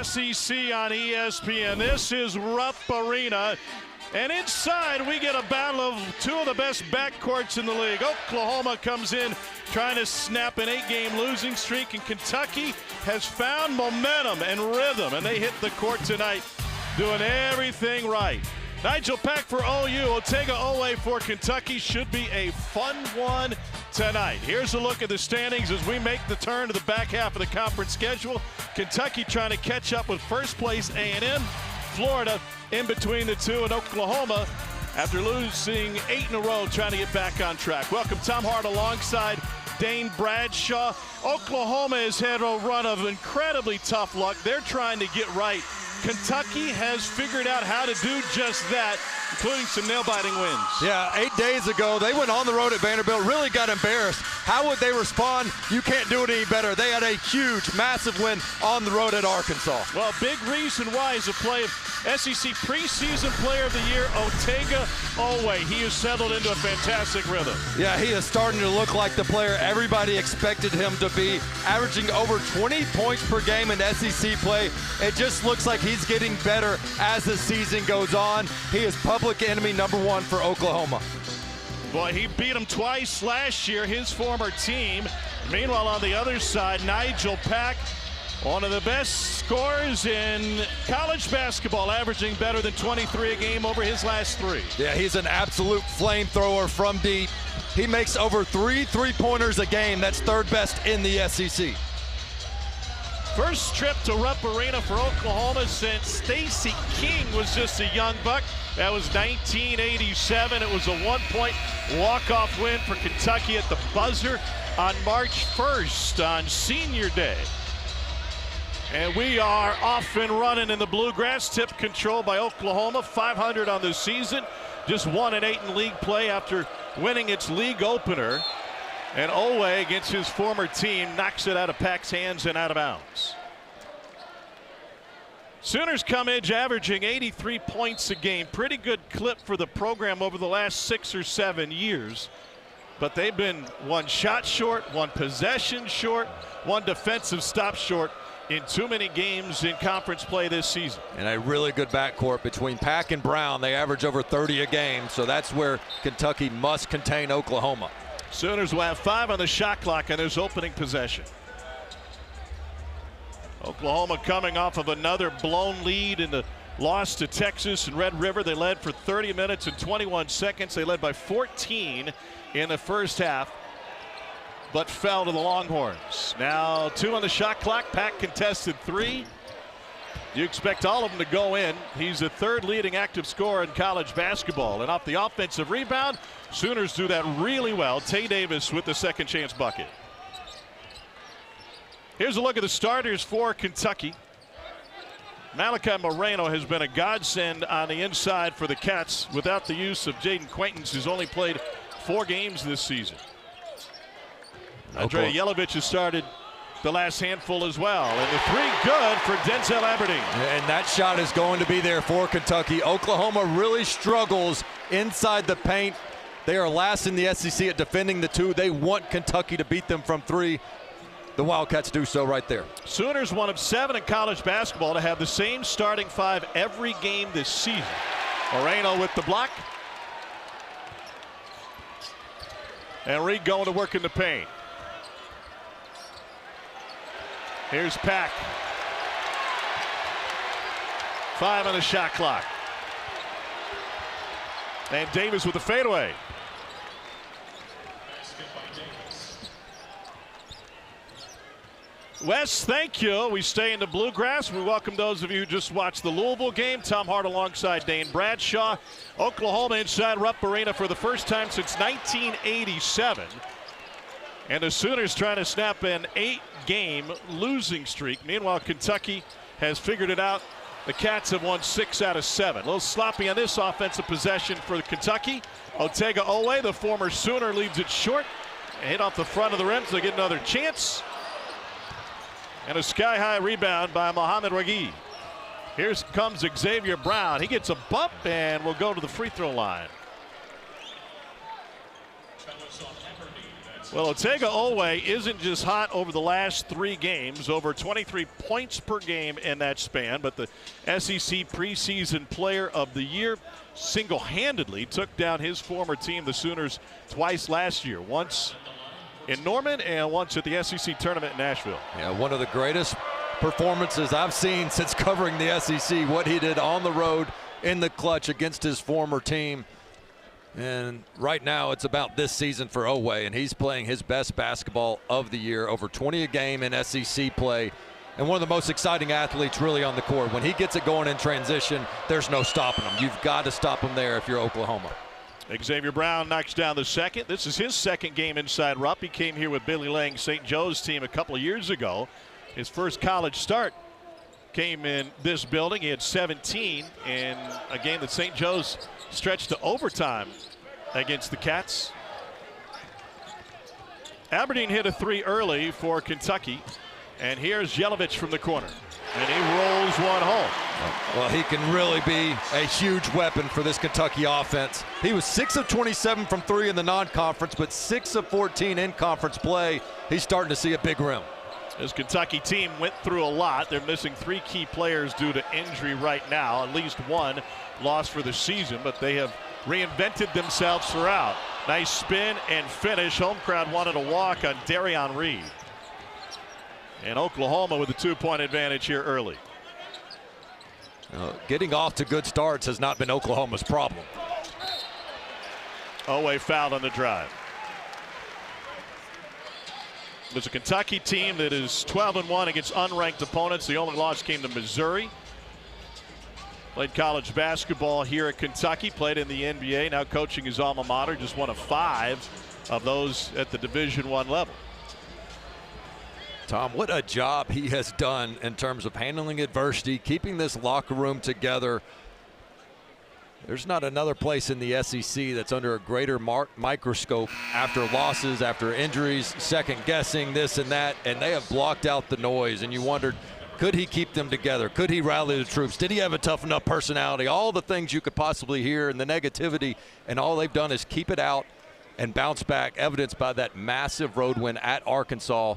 SEC on ESPN. This is Rupp Arena. And inside, we get a battle of two of the best backcourts in the league. Oklahoma comes in trying to snap an 8-game losing streak, and Kentucky has found momentum and rhythm, and they hit the court tonight doing everything right. Nigel Pack for OU, Otega Oweh for Kentucky. Should be a fun one tonight. Here's a look at the standings as we make the turn to the back half of the conference schedule. Kentucky trying to catch up with first place A&M. Florida in between the two, and Oklahoma, after losing 8 in a row, trying to get back on track. Welcome Tom Hart alongside Dane Bradshaw. Oklahoma has had a run of incredibly tough luck. They're trying to get right. Kentucky has figured out how to do just that, including some nail-biting wins. Yeah, 8 days ago, they went on the road at Vanderbilt, really got embarrassed. How would they respond? You can't do it any better. They had a huge, massive win on the road at Arkansas. Well, big reason why is a play of SEC preseason player of the year, Otega Oweh. He has settled into a fantastic rhythm. Yeah, he is starting to look like the player everybody expected him to be, averaging over 20 points per game in SEC play. It just looks like he's getting better as the season goes on. He is public enemy #1 for Oklahoma. Boy, he beat him twice last year, his former team. Meanwhile, on the other side, Nigel Pack, one of the best scorers in college basketball, averaging better than 23 a game over his last 3. Yeah, he's an absolute flamethrower from deep. He makes over 3 3-pointers a game. That's third best in the SEC. First trip to Rupp Arena for Oklahoma since Stacey King was just a young buck. That was 1987. It was a 1-point walk-off win for Kentucky at the buzzer on March 1st on Senior Day. And we are off and running in the Bluegrass. Tip control by Oklahoma, 500 on the season. Just 1-8 in league play after winning its league opener. And Oweh, against his former team, knocks it out of Pack's hands and out of bounds. Sooners come in averaging 83 points a game. Pretty good clip for the program over the last 6 or 7 years. But they've been one shot short, one possession short, one defensive stop short in too many games in conference play this season. And a really good backcourt between Pack and Brown. They average over 30 a game, so that's where Kentucky must contain Oklahoma. Sooners will have 5 on the shot clock on his opening possession. Oklahoma coming off of another blown lead in the loss to Texas and Red River. They led for 30 minutes and 21 seconds. They led by 14 in the first half, but fell to the Longhorns. Now 2 on the shot clock. Pack contested 3. You expect all of them to go in. He's the 3rd leading active scorer in college basketball. And off the offensive rebound, Sooners do that really well. Tay Davis with the second chance bucket. Here's a look at the starters for Kentucky. Malachi Moreno has been a godsend on the inside for the Cats without the use of Jaden Quaintance, who's only played 4 games this season. Andre Jelavic has started the last handful as well, and the 3 good for Denzel Aberdeen. And that shot is going to be there for Kentucky. Oklahoma really struggles inside the paint. They are last in the SEC at defending the 2. They want Kentucky to beat them from 3. The Wildcats do so right there. Sooners one of 7 in college basketball to have the same starting 5 every game this season. Moreno with the block. And Reed going to work in the paint. Here's Pack. 5 on the shot clock. And Davis with the fadeaway. Wes, thank you. We stay in the Bluegrass. We welcome those of you who just watched the Louisville game. Tom Hart alongside Dane Bradshaw. Oklahoma inside Rupp Arena for the first time since 1987. And the Sooners trying to snap an 8-game losing streak. Meanwhile, Kentucky has figured it out. The Cats have won 6 out of 7. A little sloppy on this offensive possession for Kentucky. Otega Oweh, the former Sooner, leaves it short. Hit off the front of the rim, so they get another chance. And a sky-high rebound by Mohamed Wagee. Here comes Xavier Brown. He gets a bump and will go to the free throw line. Well, Oweh isn't just hot over the last 3 games, over 23 points per game in that span, but the SEC preseason player of the year single-handedly took down his former team, the Sooners, twice last year, once in Norman and once at the SEC tournament in Nashville. Yeah, one of the greatest performances I've seen since covering the SEC, what he did on the road in the clutch against his former team. And right now it's about this season for Oweh, and he's playing his best basketball of the year, over 20 a game in SEC play, and one of the most exciting athletes really on the court. When he gets it going in transition, there's no stopping him. You've got to stop him there if you're Oklahoma. Xavier Brown knocks down the second. This is his second game inside Rupp. He came here with Billy Lang's St. Joe's team a couple of years ago. His first college start came in this building. He had 17 in a game that St. Joe's stretched to overtime against the Cats. Aberdeen hit a 3 early for Kentucky, and here's Jelavic from the corner, and he rolls one home. Well, he can really be a huge weapon for this Kentucky offense. He was 6 of 27 from 3 in the non-conference, but 6 of 14 in conference play. He's starting to see a big rim. This Kentucky team went through a lot. They're missing 3 key players due to injury right now, at least one lost for the season, but they have reinvented themselves throughout. Nice spin and finish. Home crowd wanted a walk on Darion Reed. And Oklahoma with a 2-point advantage here early. Getting off to good starts has not been Oklahoma's problem. Oweh fouled on the drive. There's a Kentucky team that is 12-1 against unranked opponents. The only loss came to Missouri. Played college basketball here at Kentucky, played in the NBA, now coaching his alma mater, just one of 5 of those at the Division I level. Tom, what a job he has done in terms of handling adversity, keeping this locker room together. There's not another place in the SEC that's under a greater microscope after losses, after injuries, second guessing this and that, and they have blocked out the noise. And you wondered, could he keep them together? Could he rally the troops? Did he have a tough enough personality? All the things you could possibly hear, and the negativity, and all they've done is keep it out and bounce back, evidenced by that massive road win at Arkansas,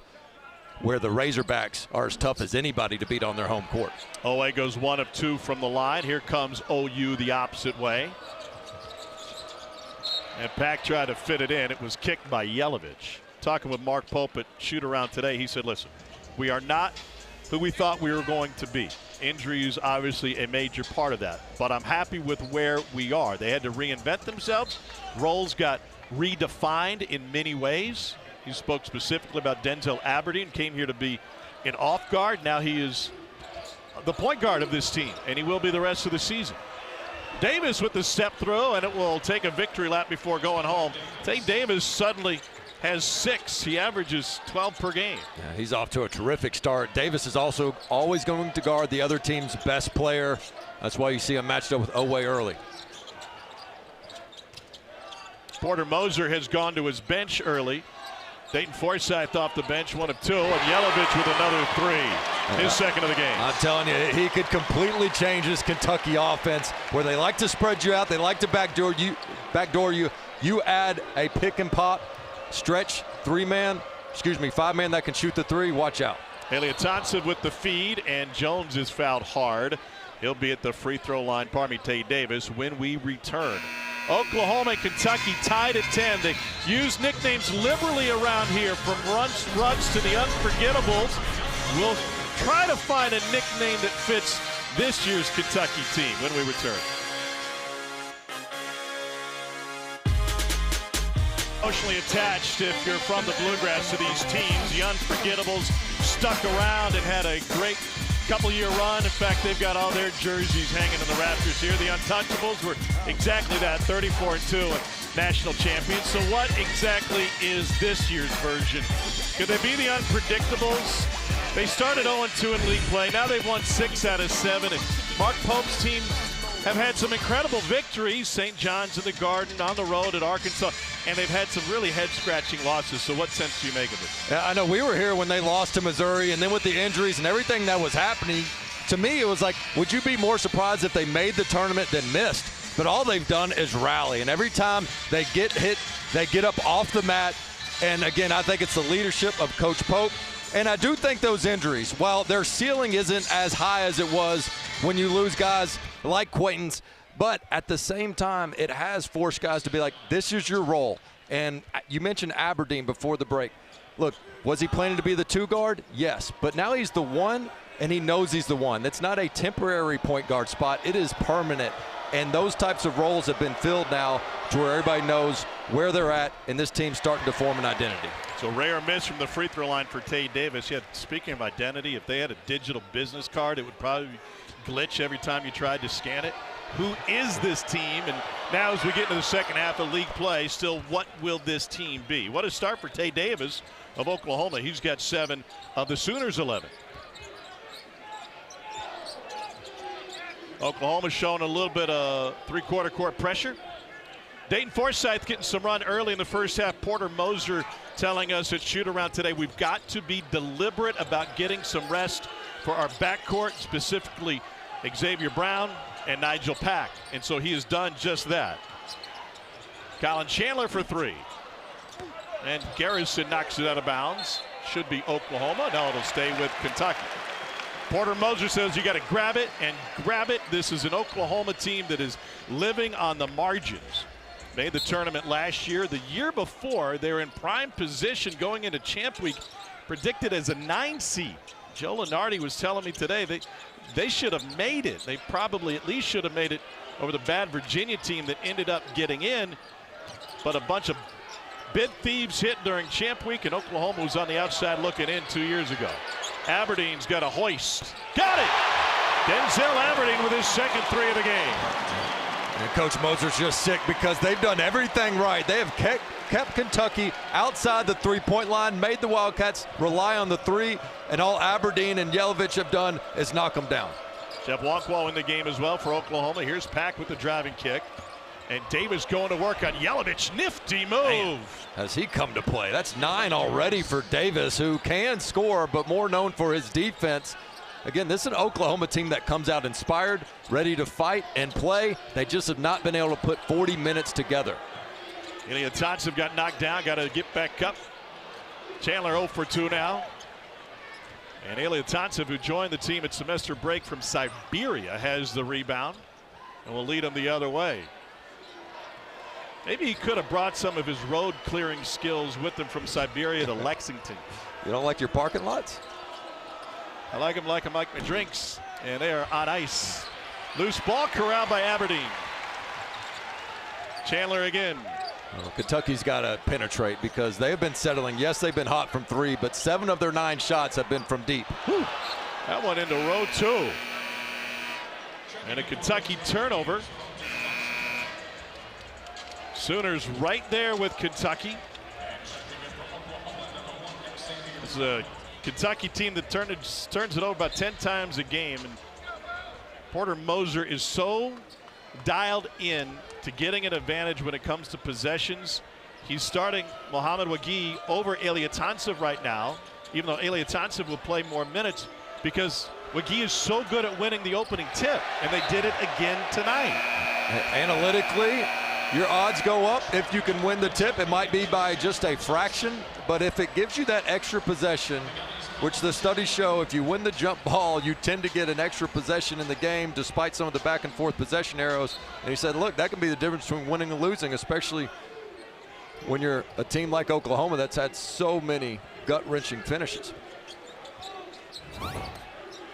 where the Razorbacks are as tough as anybody to beat on their home court. Oweh goes 1 of 2 from the line. Here comes OU the opposite way. And Pack tried to fit it in. It was kicked by Jelavic. Talking with Mark Pope at Shoot Around today, he said, listen, we are not who we thought we were going to be. Injury is obviously a major part of that, but I'm happy with where we are. They had to reinvent themselves. Roles got redefined in many ways. He spoke specifically about Denzel Aberdeen, came here to be an off guard. Now he is the point guard of this team, and he will be the rest of the season. Davis with the step through, and it will take a victory lap before going home. Tate Davis suddenly has 6. He averages 12 per game. Yeah, he's off to a terrific start. Davis is also always going to guard the other team's best player. That's why you see him matched up with Oweh early. Porter Moser has gone to his bench early. Dayton Forsythe off the bench, 1 of 2, and Jelavic with another 3, his second of the game. I'm telling you, he could completely change this Kentucky offense, where they like to spread you out, they like to backdoor you. You add a pick and pop, stretch 5-man that can shoot the 3. Watch out. Elliott Thompson with the feed, and Jones is fouled hard. He'll be at the free throw line, Tate Davis, when we return. Oklahoma and Kentucky tied at 10. They use nicknames liberally around here, from runs to the unforgettables. We'll try to find a nickname that fits this year's Kentucky team when we return. Emotionally attached, if you're from the Bluegrass, to these teams. The unforgettables stuck around and had a great couple-year run. In fact, they've got all their jerseys hanging in the rafters here. The Untouchables were exactly that, 34-2 and national champions. So what exactly is this year's version? Could they be the Unpredictables? They started 0-2 in league play. Now they've won 6 out of 7. And Mark Pope's team have had some incredible victories. St. John's in the Garden, on the road at Arkansas, and they've had some really head-scratching losses. So what sense do you make of it? Yeah, I know we were here when they lost to Missouri, and then with the injuries and everything that was happening, to me it was like, would you be more surprised if they made the tournament than missed? But all they've done is rally, and every time they get hit, they get up off the mat, And again, I think it's the leadership of Coach Pope. And I do think those injuries, while their ceiling isn't as high as it was when you lose guys like Quaintance, but at the same time, it has forced guys to be like, this is your role. And you mentioned Aberdeen before the break. Look, was he planning to be the 2 guard? Yes, but now he's the 1, and he knows he's the 1. That's not a temporary point guard spot. It is permanent. And those types of roles have been filled now to where everybody knows where they're at, and this team's starting to form an identity. So rare miss from the free throw line for Tay Davis. Yet, speaking of identity, if they had a digital business card, it would probably glitch every time you tried to scan it. Who is this team? And now as we get into the second half of league play, still what will this team be? What a start for Tay Davis of Oklahoma. He's got 7 of the Sooners' 11. Oklahoma's showing a little bit of three-quarter court pressure. Dayton Forsyth getting some run early in the first half. Porter Moser telling us at shoot-around today, we've got to be deliberate about getting some rest for our backcourt, specifically Xavier Brown and Nigel Pack. And so he has done just that. Colin Chandler for 3. And Garrison knocks it out of bounds. Should be Oklahoma. No, it'll stay with Kentucky. Porter Moser says you got to grab it and grab it. This is an Oklahoma team that is living on the margins. Made the tournament last year. The year before, they were in prime position going into Champ Week, predicted as a 9 seed. Joe Lenardi was telling me today they should have made it. They probably at least should have made it over the bad Virginia team that ended up getting in. But a bunch of bid thieves hit during Champ Week, and Oklahoma was on the outside looking in 2 years ago. Aberdeen's got a hoist. Got it! Denzel Aberdeen with his second 3 of the game. And Coach Moser's just sick because they've done everything right. They have kept Kentucky outside the three-point line, made the Wildcats rely on the 3, and all Aberdeen and Jelavic have done is knock them down. Jeff Walkwall in the game as well for Oklahoma. Here's Pack with the driving kick. And Davis going to work on Jelavic. Nifty move. Man, has he come to play? That's 9 already for Davis, who can score, but more known for his defense. Again, this is an Oklahoma team that comes out inspired, ready to fight and play. They just have not been able to put 40 minutes together. Ilyasantsev got knocked down, got to get back up. Chandler 0 for 2 now. And Ilyasantsev, who joined the team at semester break from Siberia, has the rebound and will lead him the other way. Maybe he could have brought some of his road clearing skills with him from Siberia to Lexington. You don't like your parking lots? I like them like my drinks, and they are on ice. Loose ball corralled by Aberdeen. Chandler again. Well, Kentucky's got to penetrate because they have been settling. Yes, they've been hot from 3, but 7 of their 9 shots have been from deep. Whew. That one into row 2. And a Kentucky turnover. Sooners right there with Kentucky. This is a Kentucky team that turns it over about 10 times a game. And Porter Moser is so dialed in to getting an advantage when it comes to possessions. He's starting Mohamed Wagee over Ilyasantsev right now, even though Ilyasantsev will play more minutes because Wagee is so good at winning the opening tip, and they did it again tonight. Analytically, your odds go up if you can win the tip. It might be by just a fraction, but if it gives you that extra possession, which the studies show, if you win the jump ball, you tend to get an extra possession in the game despite some of the back and forth possession arrows. And he said, look, that can be the difference between winning and losing, especially when you're a team like Oklahoma that's had so many gut-wrenching finishes.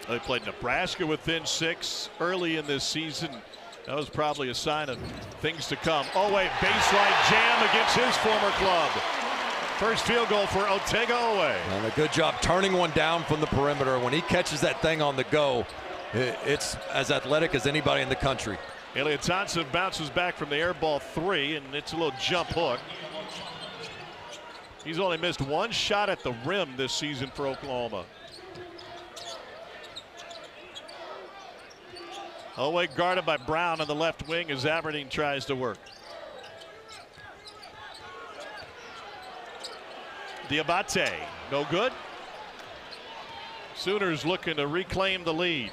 They played Nebraska within 6 early in this season. That was probably a sign of things to come. Oweh, baseline jam against his former club. First field goal for Otega Oweh. And a good job turning one down from the perimeter. When he catches that thing on the go, it's as athletic as anybody in the country. Ilyasantsev bounces back from the air ball 3, and it's a little jump hook. He's only missed 1 shot at the rim this season for Oklahoma. Oweh guarded by Brown on the left wing as Aberdeen tries to work. Dioubate, no good. Sooners looking to reclaim the lead.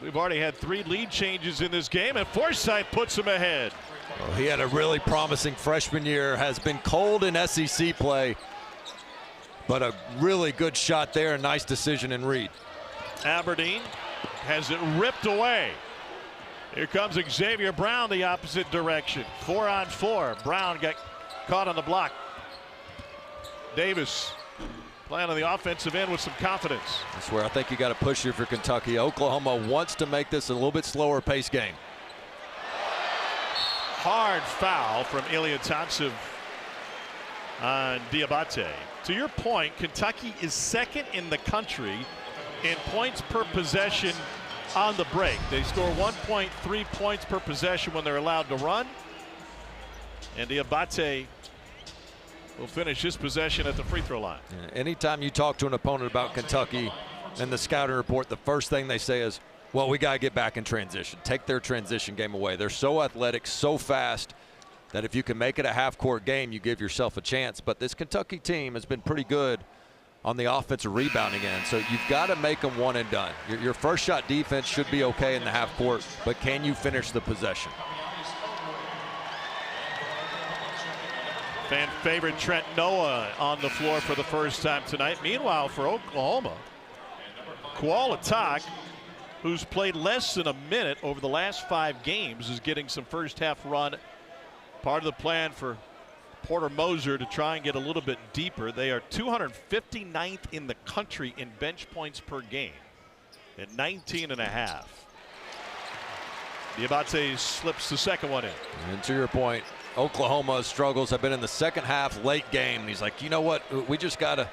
We've already had 3 lead changes in this game, and Forsyth puts them ahead. Well, he had a really promising freshman year, has been cold in SEC play, but a really good shot there, a nice decision in read. Aberdeen has it ripped away. Here comes Xavier Brown the opposite direction. 4-on-4. Brown got caught on the block. Davis playing on the offensive end with some confidence. That's where I think you got to push here for Kentucky. Oklahoma wants to make this a little bit slower pace game. Hard foul from Ilyasantsev on Dioubate. To your point, Kentucky is second in the country in points per possession on the break. They score 1.3 points per possession when they're allowed to run. And Dioubate will finish his possession at the free throw line. Anytime you talk to an opponent about Kentucky and the scouting report, the first thing they say is, well, we got to get back in transition. Take their transition game away. They're so athletic, so fast, that if you can make it a half-court game, you give yourself a chance. But this Kentucky team has been pretty good on the offensive rebounding end, so you've got to make them one and done. Your first shot defense should be okay in the half court, but can you finish the possession? Fan favorite Trent Noah on the floor for the first time tonight. Meanwhile, for Oklahoma, Kuala Tak, who's played less than a minute over the last 5 games, is getting some first half run. Part of the plan for Porter Moser to try and get a little bit deeper. They are 259th in the country in bench points per game at 19.5. Dioubate slips the second one in. And to your point, Oklahoma's struggles have been in the second half, late game. And he's like, you know what? We just got to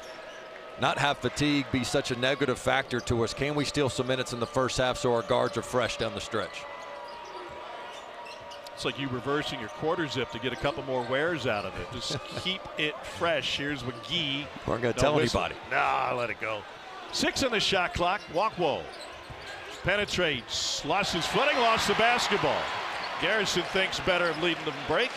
not have fatigue be such a negative factor to us. Can we steal some minutes in the first half so our guards are fresh down the stretch? It's like you reversing your quarter zip to get a couple more wears out of it. Just keep it fresh. Here's McGee. Weren't going to tell anybody. Nah, let it go. 6 on the shot clock. Walkwell penetrates, lost his footing, lost the basketball. Garrison thinks better of leading the break.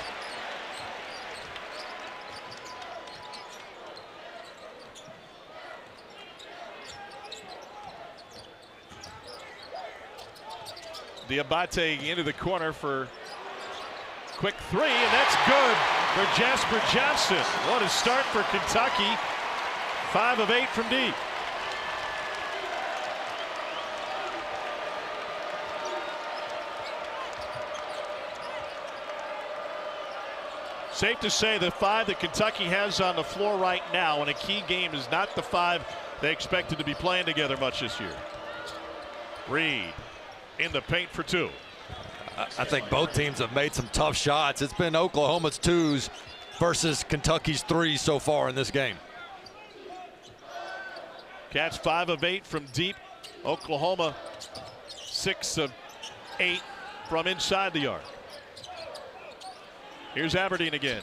Dioubate into the corner for quick 3, and that's good for Jasper Johnson. What a start for Kentucky. 5 of 8 from deep. Safe to say the 5 that Kentucky has on the floor right now in a key game is not the 5 they expected to be playing together much this year. Reed in the paint for 2. I think both teams have made some tough shots. It's been Oklahoma's 2s versus Kentucky's 3s so far in this game. Cats 5 of 8 from deep. Oklahoma 6 of 8 from inside the arc. Here's Aberdeen again.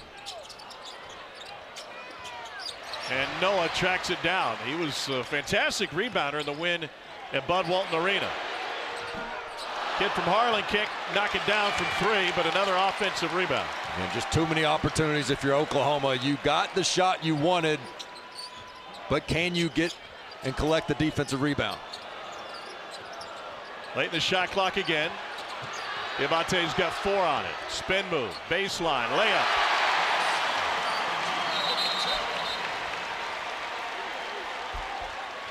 And Noah tracks it down. He was a fantastic rebounder in the win at Bud Walton Arena. Kid from Harlan kick, knock it down from 3, but another offensive rebound. And just too many opportunities if you're Oklahoma. You got the shot you wanted, but can you get and collect the defensive rebound? Late in the shot clock again. Diobate's got 4 on it. Spin move, baseline, layup.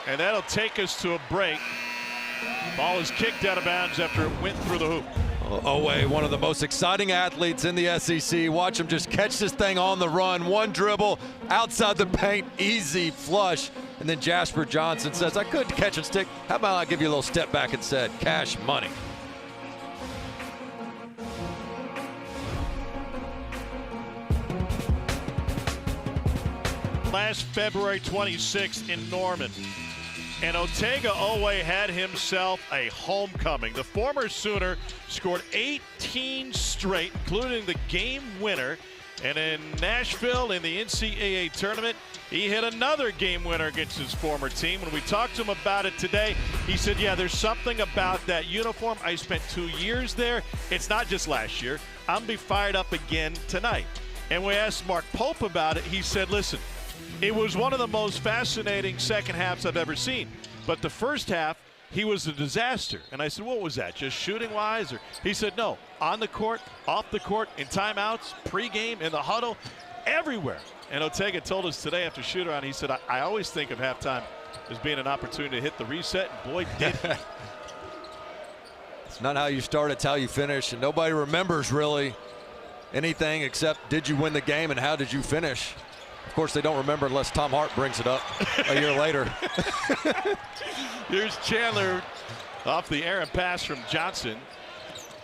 And that'll take us to a break. Ball is kicked out of bounds after it went through the hoop. Oweh, one of the most exciting athletes in the SEC. Watch him just catch this thing on the run. One dribble, outside the paint, easy flush. And then Jasper Johnson says, I couldn't catch and stick. How about I give you a little step back instead? Cash money. Last February 26th in Norman. And Otega Oweh had himself a homecoming. The former Sooner scored 18 straight, including the game winner. And in Nashville in the NCAA tournament, he hit another game winner against his former team. When we talked to him about it today, he said, yeah, there's something about that uniform. I spent 2 years there. It's not just last year. I'm going to be fired up again tonight. And we asked Mark Pope about it. He said, listen, it was one of the most fascinating second halves I've ever seen. But the first half, he was a disaster. And I said, what was that, just shooting-wise? Or he said, no, on the court, off the court, in timeouts, pregame, in the huddle, everywhere. And Ortega told us today after shoot-around, he said, I always think of halftime as being an opportunity to hit the reset, and boy, did he. It's not how you start, it's how you finish. And nobody remembers really anything except did you win the game and how did you finish? Of course, they don't remember unless Tom Hart brings it up a year later. Here's Chandler off the errant pass from Johnson.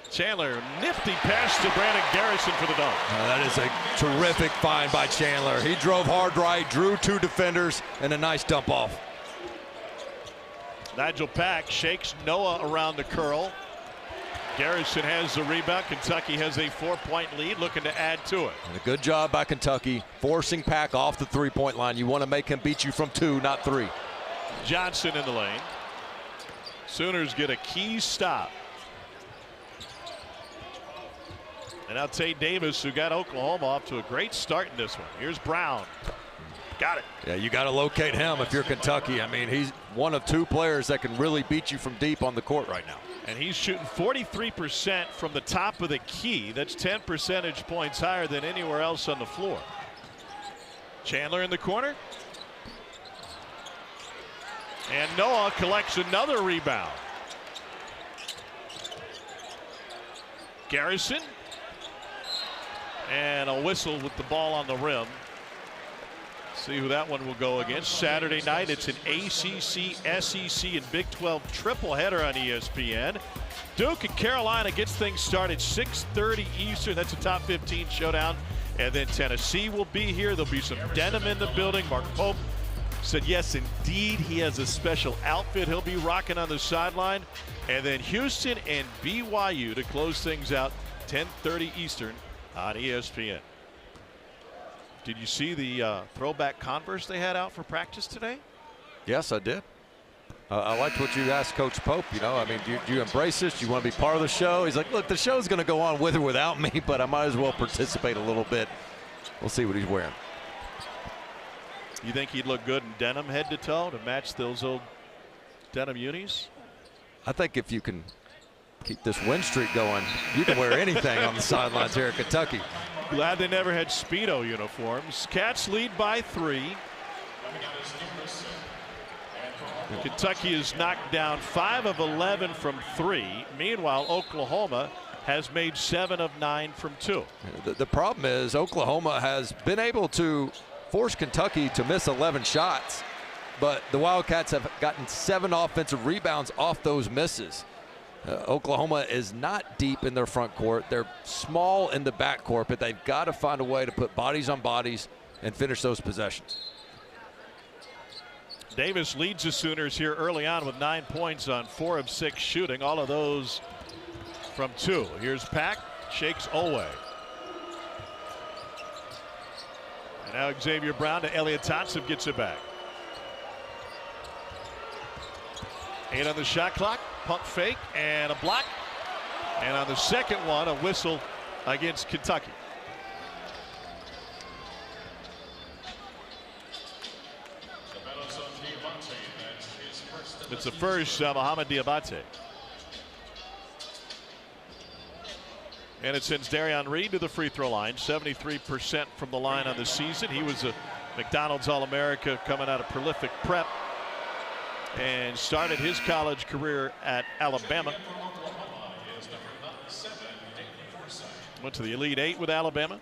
Chandler, nifty pass to Brandon Garrison for the dunk. That is a terrific find by Chandler. He drove hard right, drew 2 defenders, and a nice dump off. Nigel Pack shakes Noah around the curl. Garrison has the rebound. Kentucky has a 4-point lead, looking to add to it. And a good job by Kentucky, forcing Pack off the 3-point line. You want to make him beat you from 2, not 3. Johnson in the lane. Sooners get a key stop. And now Tate Davis, who got Oklahoma off to a great start in this one. Here's Brown. Got it. Yeah, you got to locate him if you're Kentucky. I mean, he's one of 2 players that can really beat you from deep on the court right now. And he's shooting 43% from the top of the key. That's 10 percentage points higher than anywhere else on the floor. Chandler in the corner. And Noah collects another rebound. Garrison. And a whistle with the ball on the rim. See who that one will go against. Saturday night, it's an ACC, SEC, and Big 12 triple header on ESPN. Duke and Carolina gets things started 6:30 Eastern. That's a top 15 showdown. And then Tennessee will be here. There'll be some denim in the building. Mark Pope said yes, indeed, he has a special outfit he'll be rocking on the sideline. And then Houston and BYU to close things out 10:30 Eastern on ESPN. Did you see the throwback Converse they had out for practice today? Yes, I did. I liked what you asked Coach Pope. You know, I mean, do you embrace this? Do you want to be part of the show? He's like, look, the show's going to go on with or without me, but I might as well participate a little bit. We'll see what he's wearing. You think he'd look good in denim head to toe to match those old denim unis? I think if you can keep this win streak going, you can wear anything on the sidelines here at Kentucky. Glad they never had Speedo uniforms. Cats lead by 3. Kentucky has knocked down 5 of 11 from 3. Meanwhile, Oklahoma has made 7 of 9 from 2. The problem is Oklahoma has been able to force Kentucky to miss 11 shots, but the Wildcats have gotten 7 offensive rebounds off those misses. Oklahoma is not deep in their front court. They're small in the back court, but they've got to find a way to put bodies on bodies and finish those possessions. Davis leads the Sooners here early on with 9 points on 4 of 6 shooting, all of those from 2. Here's Pack, shakes Oweh. And now Xavier Brown to Elliot Thompson, gets it back. 8 on the shot clock. Pump fake and a block. And on the second one, a whistle against Kentucky. It's the first Mohamed Dioubate. And it sends Darion Reed to the free throw line. 73% from the line on the season. He was a McDonald's All-America coming out of prolific prep and started his college career at Alabama. Went to the Elite 8 with Alabama.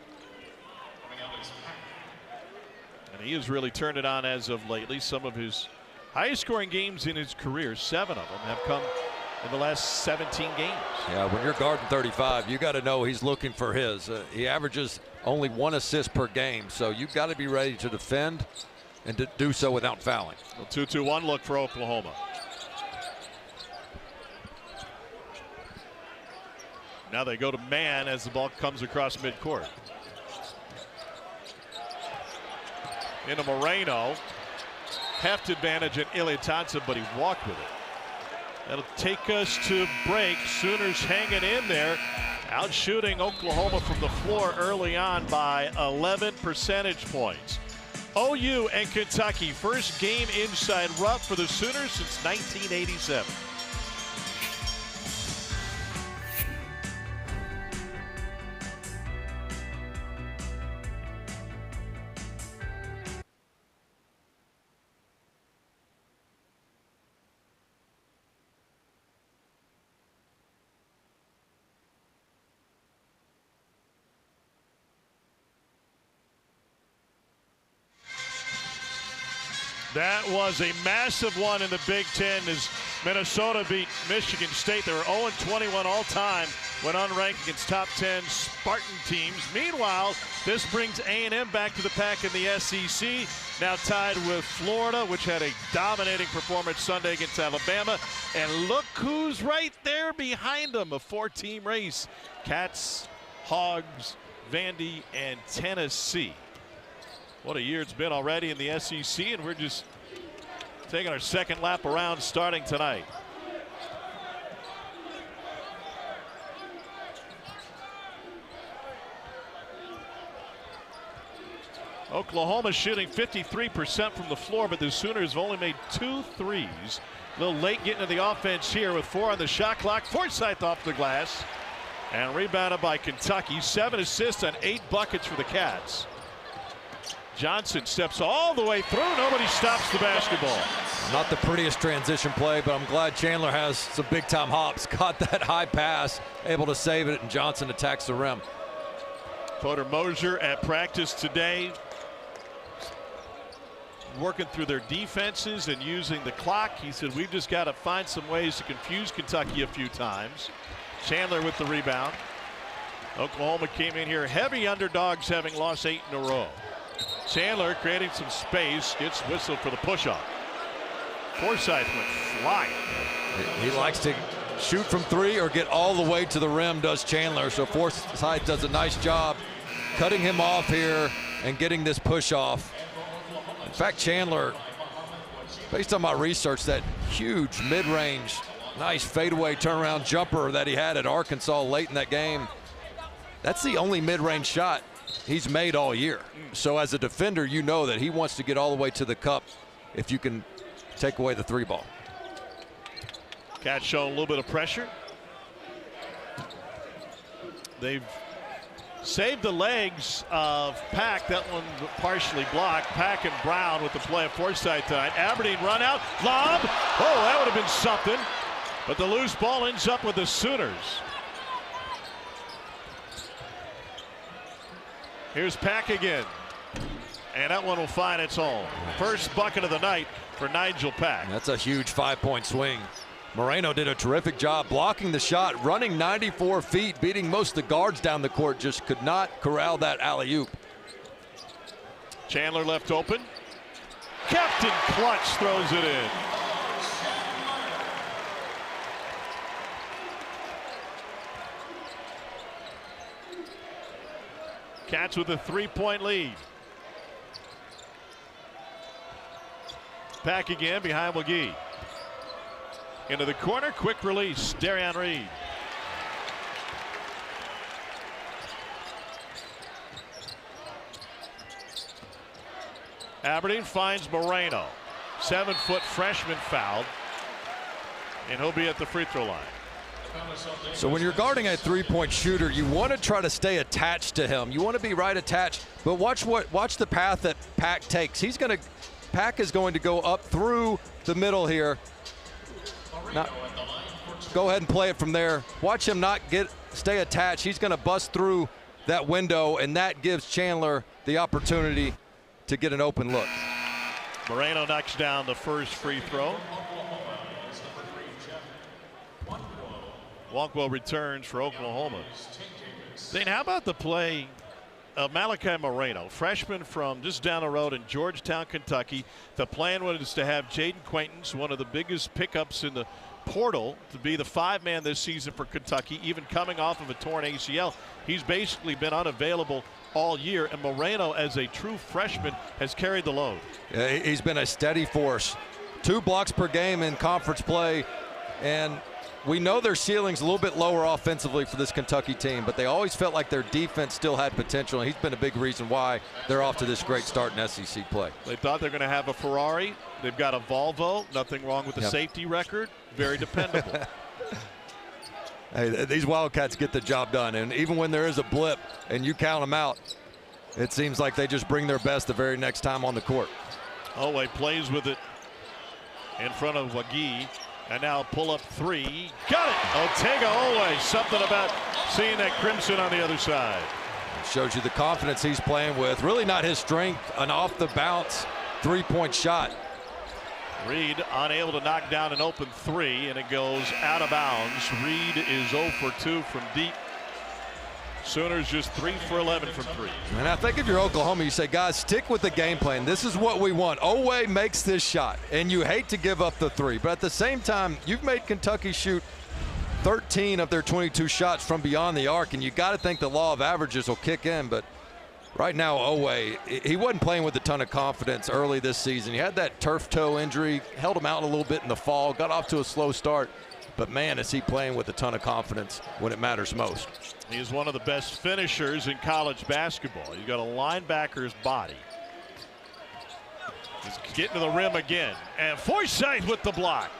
And he has really turned it on as of lately. Some of his highest scoring games in his career, 7 of them, have come in the last 17 games. Yeah, when you're guarding 35, you got to know he's looking for his. He averages only 1 assist per game, so you've got to be ready to defend and to do so without fouling. A 2-2-1 look for Oklahoma. Now they go to man as the ball comes across midcourt. Into Moreno. Heft advantage at Elliot Thompson, but he walked with it. That'll take us to break. Sooners hanging in there, out shooting Oklahoma from the floor early on by 11 percentage points. OU and Kentucky, first game inside Rupp for the Sooners since 1987. That was a massive one in the Big Ten as Minnesota beat Michigan State. They were 0-21 all time when unranked against top 10 Spartan teams. Meanwhile, this brings A&M back to the pack in the SEC, now tied with Florida, which had a dominating performance Sunday against Alabama. And look who's right there behind them, a 4-team race. Cats, Hogs, Vandy, and Tennessee. What a year it's been already in the SEC, and we're just taking our second lap around starting tonight. Oklahoma shooting 53% from the floor, but the Sooners have only made 2 threes. A little late getting to the offense here with 4 on the shot clock. Forsythe off the glass and rebounded by Kentucky. 7 assists on 8 buckets for the Cats. Johnson steps all the way through. Nobody stops the basketball. Not the prettiest transition play, but I'm glad Chandler has some big time hops. Caught that high pass, able to save it, and Johnson attacks the rim. Porter Moser at practice today, working through their defenses and using the clock. He said, we've just got to find some ways to confuse Kentucky a few times. Chandler with the rebound. Oklahoma came in here heavy underdogs, having lost 8 in a row. Chandler creating some space, gets whistled for the push-off. Forsythe went flying. He likes to shoot from 3 or get all the way to the rim, does Chandler. So Forsythe does a nice job cutting him off here and getting this push off. In fact, Chandler, based on my research, that huge mid-range, nice fadeaway turnaround jumper that he had at Arkansas late in that game, that's the only mid-range shot he's made all year. So as a defender, you know that he wants to get all the way to the cup if you can take away the 3 ball. Cats showing a little bit of pressure. They've saved the legs of Pack. That one partially blocked. Pack and Brown with the play of Forsythe tonight. Aberdeen run out, lob. Oh, that would have been something. But the loose ball ends up with the Sooners. Here's Pack again. And that one will find its home. First bucket of the night for Nigel Pack. That's a huge 5-point swing. Moreno did a terrific job blocking the shot, running 94 feet, beating most of the guards down the court, just could not corral that alley-oop. Chandler left open. Captain Clutch throws it in. Cats with a 3-point lead. Pack again behind McGee. Into the corner, quick release, Darian Reed. Aberdeen finds Moreno. 7-foot freshman fouled. And he'll be at the free throw line. So when you're guarding a 3-point shooter, you want to try to stay attached to him. You want to be right attached, but watch the path that Pack takes. Pack is going to go up through the middle here. Now, go ahead and play it from there. Watch him not stay attached. He's going to bust through that window, and that gives Chandler the opportunity to get an open look. Moreno knocks down the first free throw. Walkwell returns for Oklahoma. Dane, how about the play of Malachi Moreno, freshman from just down the road in Georgetown, Kentucky? The plan was to have Jaden Quaintance, one of the biggest pickups in the portal, to be the 5-man this season for Kentucky, even coming off of a torn ACL. He's basically been unavailable all year, and Moreno, as a true freshman, has carried the load. Yeah, he's been a steady force. 2 blocks per game in conference play, and we know their ceiling's a little bit lower offensively for this Kentucky team, but they always felt like their defense still had potential, and he's been a big reason why they're off to this great start in SEC play. They thought they're going to have a Ferrari. They've got a Volvo. Nothing wrong with the safety record. Very dependable. Hey, these Wildcats get the job done, and even when there is a blip and you count them out, it seems like they just bring their best the very next time on the court. Oweh plays with it in front of Wagee. And now pull up 3. Got it. Otega Oweh. Something about seeing that crimson on the other side. Shows you the confidence he's playing with. Really not his strength. An off the bounce 3-point shot. Reed unable to knock down an open three, and it goes out of bounds. Reed is 0 for 2 from deep. Sooners just 3 for 11 from 3. And I think if you're Oklahoma, you say, guys, stick with the game plan. This is what we want. Oweh makes this shot, and you hate to give up the 3. But at the same time, you've made Kentucky shoot 13 of their 22 shots from beyond the arc, and you got to think the law of averages will kick in. But right now, Oweh, he wasn't playing with a ton of confidence early this season. He had that turf toe injury, held him out a little bit in the fall, got off to a slow start. But, man, is he playing with a ton of confidence when it matters most. He's one of the best finishers in college basketball. He's got a linebacker's body. He's getting to the rim again. And Forsythe with the block.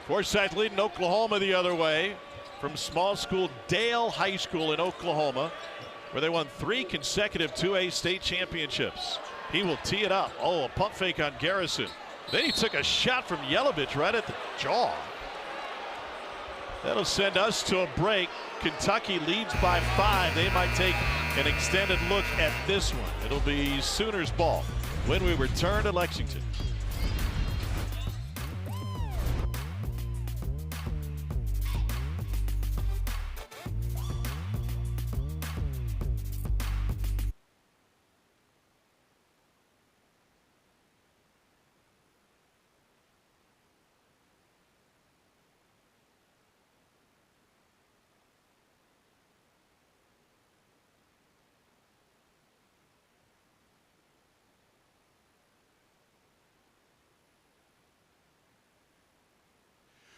Forsythe leading Oklahoma the other way from small school Dale High School in Oklahoma, where they won 3 consecutive 2A state championships. He will tee it up. Oh, a pump fake on Garrison. Then he took a shot from Jelavic right at the jaw. That'll send us to a break. Kentucky leads by 5. They might take an extended look at this one. It'll be Sooners ball when we return to Lexington.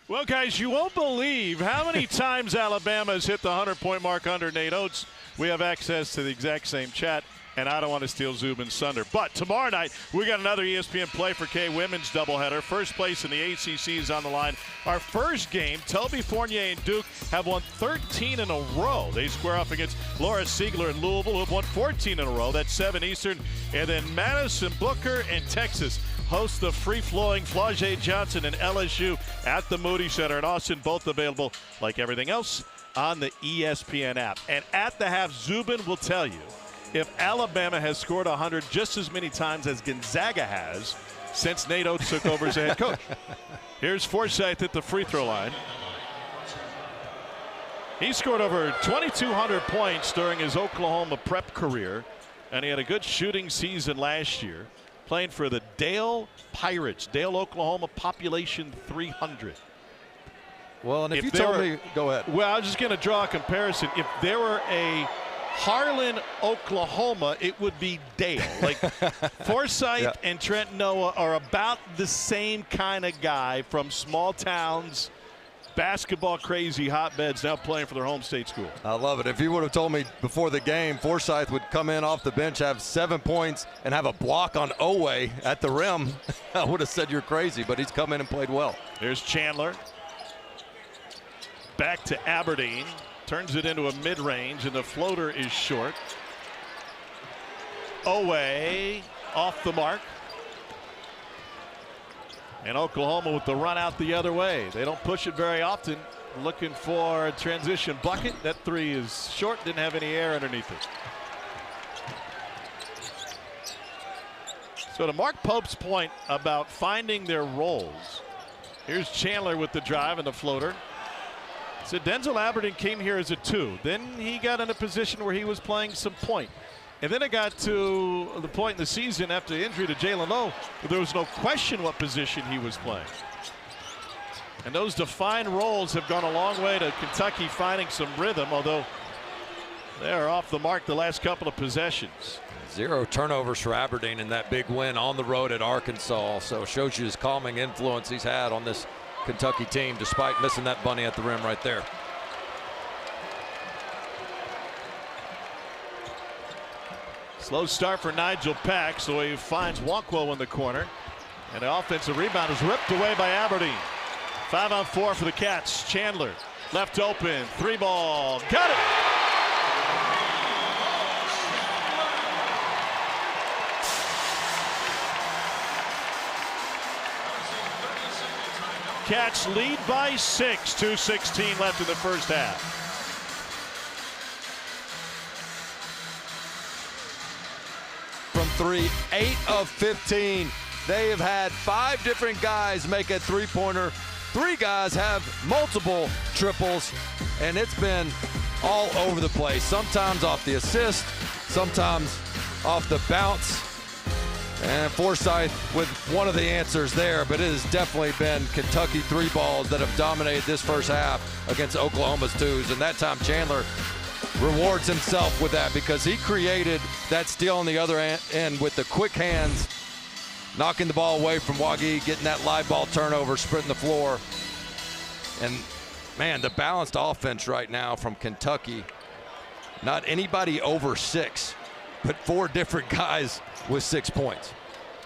Well, guys, you won't believe how many times Alabama has hit the 100-point mark under Nate Oates. We have access to the exact same chat, and I don't want to steal Zubin's thunder. But tomorrow night, we got another ESPN Play for K women's doubleheader. First place in the ACC is on the line. Our first game, Toby Fournier and Duke have won 13 in a row. They square off against Laura Siegler and Louisville, who have won 14 in a row. That's 7 Eastern. And then Madison Booker and Texas host the free-flowing Flau'jae Johnson and LSU at the Moody Center in Austin, both available, like everything else, on the ESPN app. And at the half, Zubin will tell you if Alabama has scored 100 just as many times as Gonzaga has since Nate Oates took over as head coach. Here's Forsythe at the free throw line. He scored over 2,200 points during his Oklahoma prep career, and he had a good shooting season last year, playing for the Dale Pirates. Dale, Oklahoma, population 300. Well, and if you told me, go ahead. Well, I was just going to draw a comparison. If there were a Harlan, Oklahoma, it would be Dale. Like Forsythe and Trent Noah are about the same kind of guy from small towns, basketball crazy hotbeds, now playing for their home state school. I love it. If you would have told me before the game Forsythe would come in off the bench, have 7 points, and have a block on Oweh at the rim, I would have said you're crazy, but he's come in and played well. There's Chandler. Back to Aberdeen. Turns it into a mid-range, and the floater is short. Oweh off the mark. And Oklahoma with the run out the other way. They don't push it very often. Looking for a transition bucket. That 3 is short, didn't have any air underneath it. So to Mark Pope's point about finding their roles, here's Chandler with the drive and the floater. So Denzel Aberdeen came here as a 2. Then he got in a position where he was playing some point. And then it got to the point in the season after the injury to Jalen Lowe where there was no question what position he was playing. And those defined roles have gone a long way to Kentucky finding some rhythm, although they are off the mark the last couple of possessions. 0 turnovers for Aberdeen in that big win on the road at Arkansas. So shows you his calming influence he's had on this Kentucky team despite missing that bunny at the rim right there. Slow start for Nigel Pack, so he finds Nwankwo in the corner. And the offensive rebound is ripped away by Aberdeen. 5-on-4 for the Cats. Chandler left open. 3-ball. Got it! Cats lead by 6. 2:16 left in the first half. From 3, 8 of 15. They have had 5 different guys make a three-pointer. 3 guys have multiple triples, and it's been all over the place. Sometimes off the assist, sometimes off the bounce. And Forsythe with one of the answers there, but it has definitely been Kentucky 3 balls that have dominated this first half against Oklahoma's 2s. And that time Chandler rewards himself with that because he created that steal on the other end with the quick hands, knocking the ball away from Wagi, getting that live ball turnover, sprinting the floor. And man, the balanced offense right now from Kentucky, not anybody over 6, but 4 different guys with 6 points.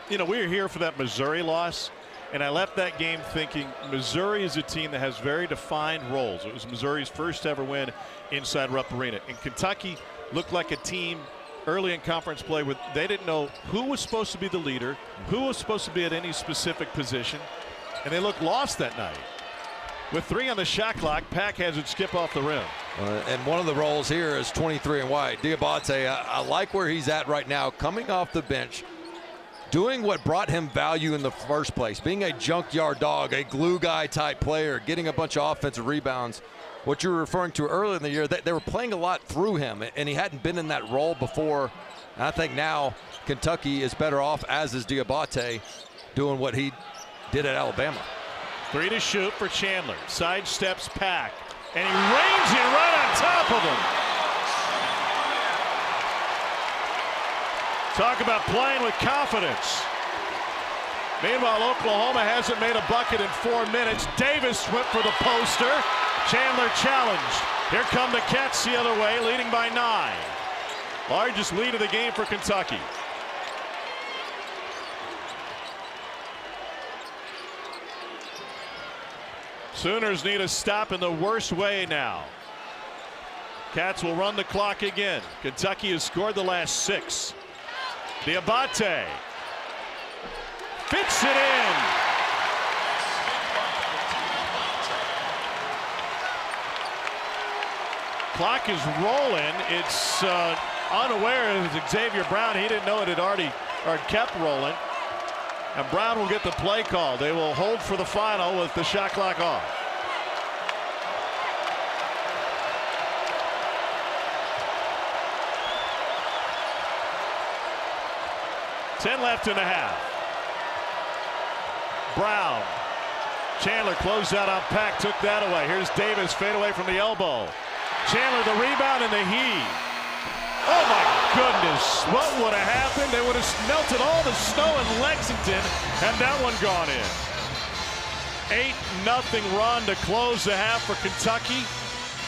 You know, we were here for that Missouri loss, and I left that game thinking Missouri is a team that has very defined roles. It was Missouri's first ever win inside Rupp Arena. And Kentucky looked like a team early in conference play where they didn't know who was supposed to be the leader, who was supposed to be at any specific position, and they looked lost that night. With 3 on the shot clock, Pack has it skip off the rim. And one of the roles here is 23 and white. Dioubate, I like where he's at right now, coming off the bench, doing what brought him value in the first place, being a junkyard dog, a glue guy type player, getting a bunch of offensive rebounds. What you were referring to earlier in the year, they were playing a lot through him, and he hadn't been in that role before. And I think now Kentucky is better off, as is Dioubate, doing what he did at Alabama. 3 to shoot for Chandler. Sidesteps Pack, and he rains it right on top of him. Talk about playing with confidence. Meanwhile, Oklahoma hasn't made a bucket in 4 minutes. Davis went for the poster. Chandler challenged. Here come the Cats the other way, leading by 9. Largest lead of the game for Kentucky. Sooners need a stop in the worst way now. Cats will run the clock again. Kentucky has scored the last 6. Dioubate fits it in. Clock is rolling. It's unaware of Xavier Brown. He didn't know it had already kept rolling. And Brown will get the play call. They will hold for the final with the shot clock off. $10 left in the half. Brown. Chandler closed out on Pack, took that away. Here's Davis, fade away from the elbow. Chandler the rebound and the heave. Oh my goodness, what would have happened? They would have melted all the snow in Lexington, and that one gone in. 8-0 run to close the half for Kentucky.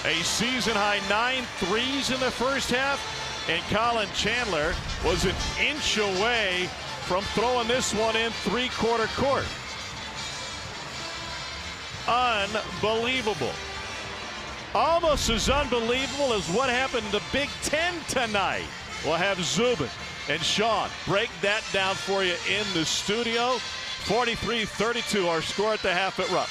A season-high 9 threes in the first half, and Colin Chandler was an inch away from throwing this one in three-quarter court. Unbelievable. Almost as unbelievable as what happened in the Big Ten tonight. We'll have Zubin and Sean break that down for you in the studio. 43-32 our score at the half at Rupp.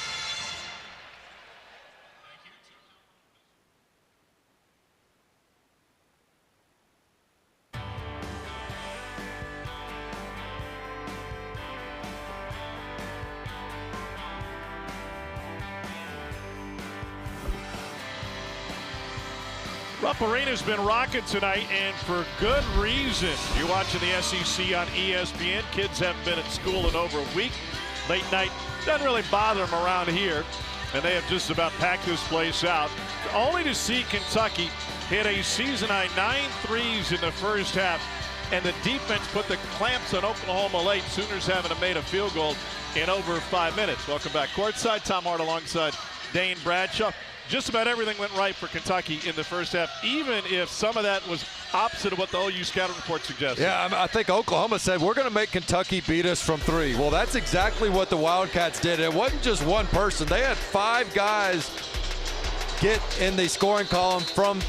Rupp Arena's been rocking tonight, and for good reason. You're watching the SEC on ESPN. Kids haven't been at school in over a week. Late night doesn't really bother them around here, and they have just about packed this place out. Only to see Kentucky hit a season-high 9 threes in the first half, and the defense put the clamps on Oklahoma late. Sooners haven't made a field goal in over 5 minutes. Welcome back courtside. Tom Hart alongside Dane Bradshaw. Just about everything went right for Kentucky in the first half, even if some of that was opposite of what the OU scouting report suggested. Yeah, I think Oklahoma said, we're going to make Kentucky beat us from 3. Well, that's exactly what the Wildcats did. It wasn't just one person. They had 5 guys get in the scoring column from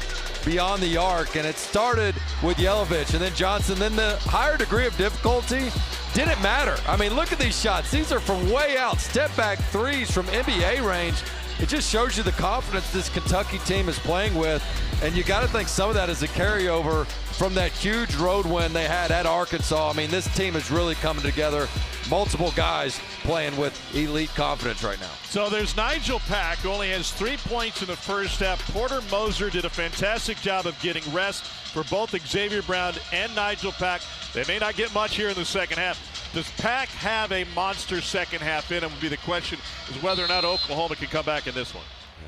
beyond the arc, and it started with Jelavic and then Johnson. Then the higher degree of difficulty didn't matter. I mean, look at these shots. These are from way out, step back threes from NBA range. it just shows you the confidence this Kentucky team is playing with. And you got to think some of that is a carryover from that huge road win they had at Arkansas. I mean, this team is really coming together. Multiple guys playing with elite confidence right now. So there's Nigel Pack, who only has 3 points in the first half. Porter Moser did a fantastic job of getting rest for both Xavier Brown and Nigel Pack. They may not get much here in the second half. Does Pack have a monster second half in him would be the question, is whether or not Oklahoma can come back in this one.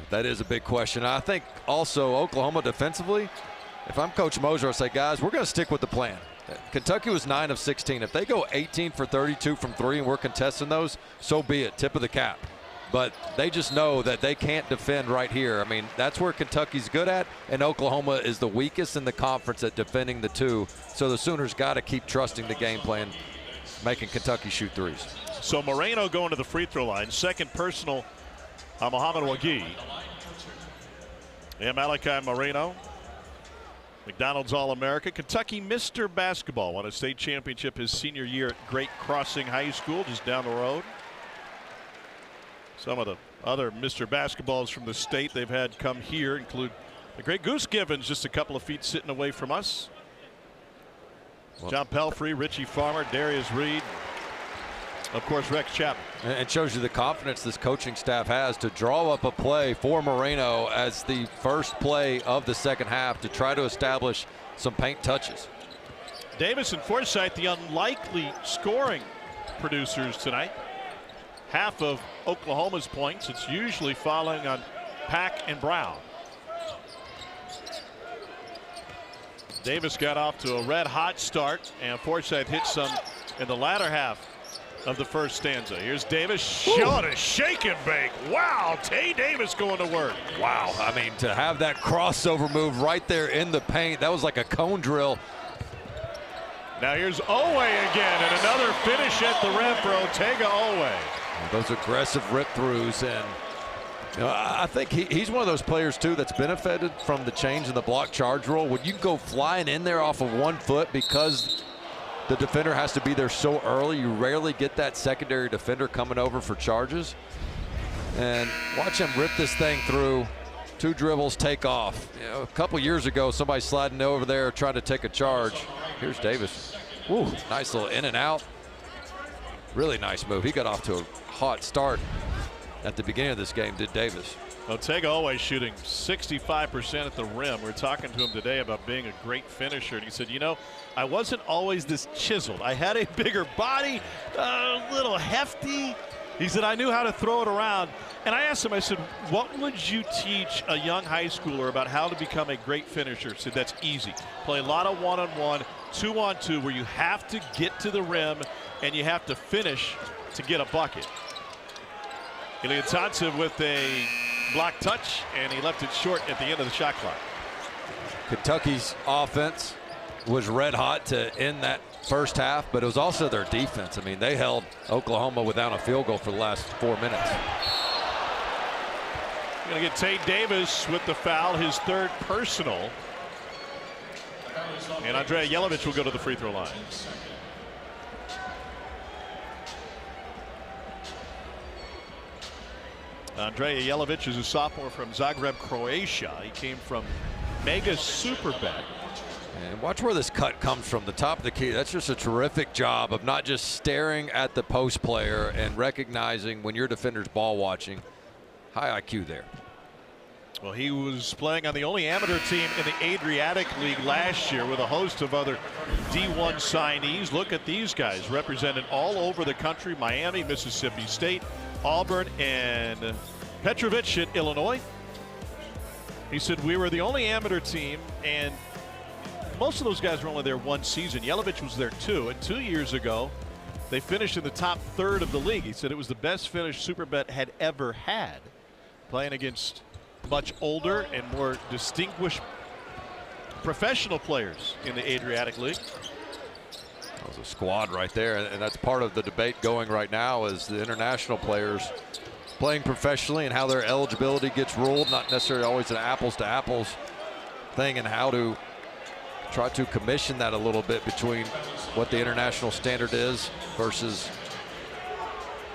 That is a big question. I think also Oklahoma defensively, if I'm Coach Moser, I'll say, guys, we're going to stick with the plan. Kentucky was 9 of 16. If they go 18 for 32 from 3 and we're contesting those, so be it. Tip of the cap. But they just know that they can't defend right here. I mean, that's where Kentucky's good at, and Oklahoma is the weakest in the conference at defending the two. So the Sooners got to keep trusting the game plan, making Kentucky shoot threes. So Moreno going to the free throw line. Second personal, Mohamed Wagee. And Malachi Moreno, McDonald's All-America. Kentucky Mr. Basketball won a state championship his senior year at Great Crossing High School just down the road. Some of the other Mr. Basketballs from the state they've had come here include the great Goose Givens, just a couple of feet sitting away from us. John Pelfrey, Richie Farmer, Darius Reed, of course Rex Chapman. It shows you the confidence this coaching staff has to draw up a play for Moreno as the first play of the second half to try to establish some paint touches. Davis and Forsythe, the unlikely scoring producers tonight. Half of Oklahoma's points, it's usually following on Pack and Brown. Davis got off to a red hot start, and Forsythe hit some in the latter half of the first stanza. Here's Davis showing a shake and bake. Wow, Tay Davis going to work. Wow, I mean, to have that crossover move right there in the paint, that was like a cone drill. Now here's Oweh again, and another finish at the rim for Otega Oweh. Those aggressive rip throughs, and you know, I think he's one of those players too that's benefited from the change in the block charge rule. When you go flying in there off of 1 foot because the defender has to be there so early, you rarely get that secondary defender coming over for charges. And watch him rip this thing through. 2 dribbles, take off. You know, a couple years ago, somebody sliding over there trying to take a charge. Here's Davis. Woo, nice little in and out. Really nice move. He got off to a hot start at the beginning of this game, did Davis. Otega Oweh shooting 65% at the rim. We were talking to him today about being a great finisher, and he said, you know, I wasn't always this chiseled. I had a bigger body, a little hefty. He said, I knew how to throw it around. And I asked him, I said, what would you teach a young high schooler about how to become a great finisher? He said, that's easy. Play a lot of one-on-one, 2-on-2, where you have to get to the rim and you have to finish to get a bucket. Ilya Thompson with a block touch, and he left it short at the end of the shot clock. Kentucky's offense was red hot to end that first half, but it was also their defense. I mean, they held Oklahoma without a field goal for the last 4 minutes. Going to get Tate Davis with the foul, his third personal. And Andrea Jelavic will go to the free throw line. Andrea Jelavic is a sophomore from Zagreb, Croatia. He came from Mega Superbet. And watch where this cut comes from, the top of the key. That's just a terrific job of not just staring at the post player and recognizing when your defender's ball watching. High IQ there. Well, he was playing on the only amateur team in the Adriatic League last year with a host of other D1 signees. Look at these guys represented all over the country: Miami, Mississippi State, Auburn, and Petrovich at Illinois. He said, we were the only amateur team, and most of those guys were only there 1 season. Jelavic was there 2, and 2 years ago they finished in the top third of the league. He said it was the best finish Superbet had ever had, playing against much older and more distinguished professional players in the Adriatic League. That was a squad right there, and that's part of the debate going right now, is the international players playing professionally and how their eligibility gets ruled, not necessarily always an apples to apples thing, and how to try to commission that a little bit between what the international standard is versus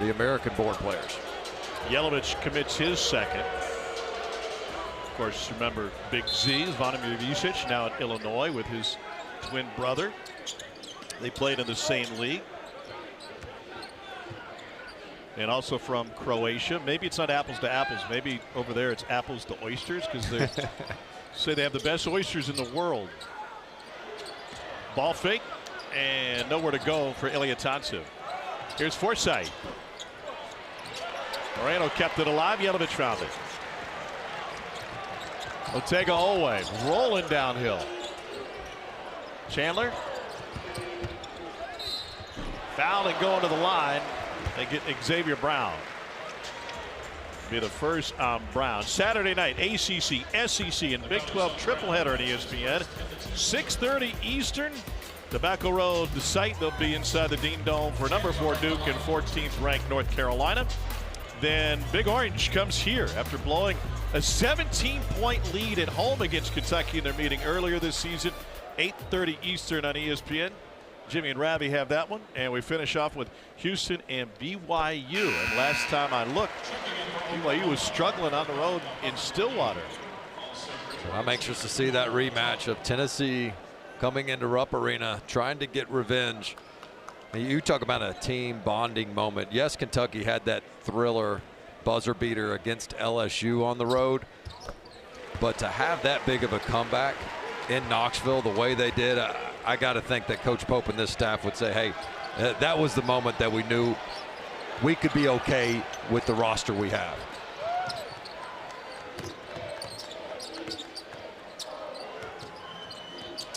the American born players. Jelavic commits his second. Of course, remember Big Z, Zvonimir Vucic, now in Illinois with his twin brother. They played in the same league. And also from Croatia. Maybe it's not apples to apples. Maybe over there it's apples to oysters, because they say they have the best oysters in the world. Ball fake and nowhere to go for Ilyatancev. Here's Forsythe. Moreno kept it alive. Jelavic found it. Oweh rolling downhill. Chandler. Foul and going to the line. They get Xavier Brown. Be the first on Brown. Saturday night, ACC, SEC, and Big 12 triple header on ESPN. 6:30 Eastern. Tobacco Road, the site. They'll be inside the Dean Dome for number 4 Duke and 14th ranked North Carolina. Then Big Orange comes here after blowing a 17-point lead at home against Kentucky in their meeting earlier this season. 8:30 Eastern on ESPN. Jimmy and Ravi have that one, and we finish off with Houston and BYU. And last time I looked, BYU was struggling on the road in Stillwater. So I'm anxious to see that rematch of Tennessee coming into Rupp Arena, trying to get revenge. You talk about a team bonding moment. Yes, Kentucky had that thriller buzzer beater against LSU on the road, but to have that big of a comeback in Knoxville the way they did, I got to think that Coach Pope and this staff would say, hey, that was the moment that we knew we could be okay with the roster we have.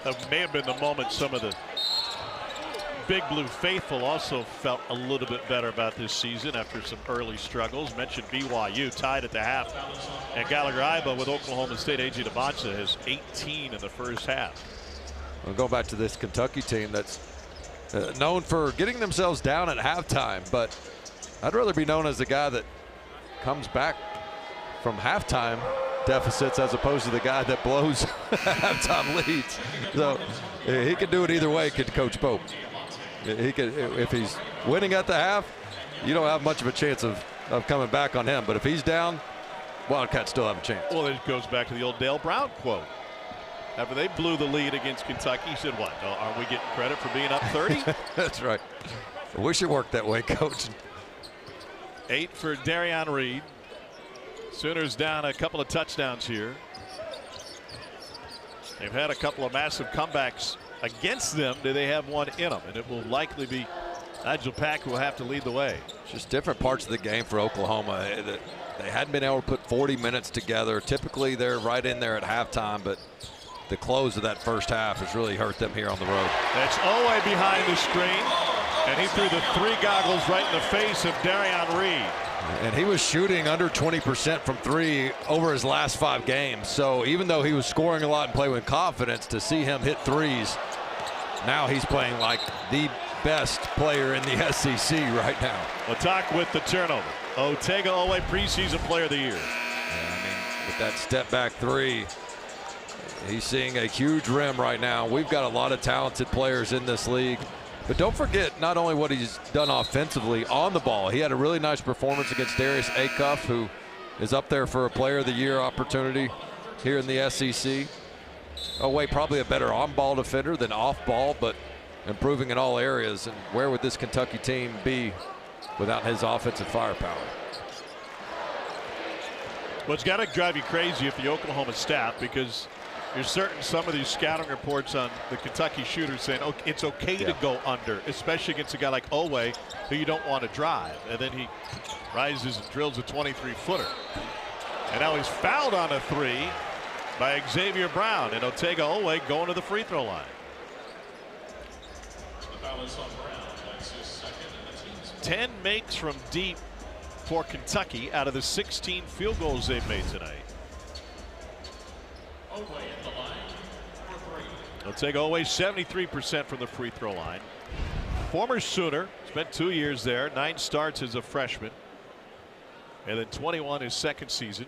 That may have been the moment some of the Big Blue faithful also felt a little bit better about this season after some early struggles. Mentioned BYU tied at the half, and Gallagher-Iba with Oklahoma State. A.J. Dioubate has 18 in the first half. We'll go back to this Kentucky team that's known for getting themselves down at halftime, but I'd rather be known as the guy that comes back from halftime deficits as opposed to the guy that blows halftime leads. So he can do it either way, could Coach Pope. He could, if he's winning at the half, you don't have much of a chance of coming back on him. But if he's down, Wildcats still have a chance. Well, it goes back to the old Dale Brown quote. After they blew the lead against Kentucky, he said, what, aren't we getting credit for being up 30? That's right. I wish it worked that way, Coach. 8 for Darian Reed. Sooners down a couple of touchdowns here. They've had a couple of massive comebacks against them. Do they have one in them? And it will likely be Nigel Pack who will have to lead the way. Just different parts of the game for Oklahoma. They hadn't been able to put 40 minutes together. Typically they're right in there at halftime, but the close of that first half has really hurt them here on the road. That's Oweh behind the screen, and he threw the 3 goggles right in the face of Darian Reed. And he was shooting under 20% from 3 over his last 5 games. So even though he was scoring a lot and playing with confidence, to see him hit threes, now he's playing like the best player in the SEC right now. Latak with the turnover. Oweh, preseason player of the year. Yeah, I mean, with that step back 3, he's seeing a huge rim right now. We've got a lot of talented players in this league. But don't forget not only what he's done offensively on the ball. He had a really nice performance against Darius Acuff, who is up there for a player of the year opportunity here in the SEC. Oweh probably a better on-ball defender than off-ball, but improving in all areas. And where would this Kentucky team be without his offensive firepower? Well, it's got to drive you crazy if the Oklahoma staff, because you're certain some of these scouting reports on the Kentucky shooters saying, oh, it's okay to go under, especially against a guy like Oweh who you don't want to drive. And then he rises and drills a 23-footer. And now he's fouled on a 3 by Xavier Brown, and Oweh going to the free throw line. 10 makes from deep for Kentucky out of the 16 field goals they've made tonight. Oweh 73% from the free throw line. Former Sooner, spent 2 years there, 9 starts as a freshman, and then 21 his second season.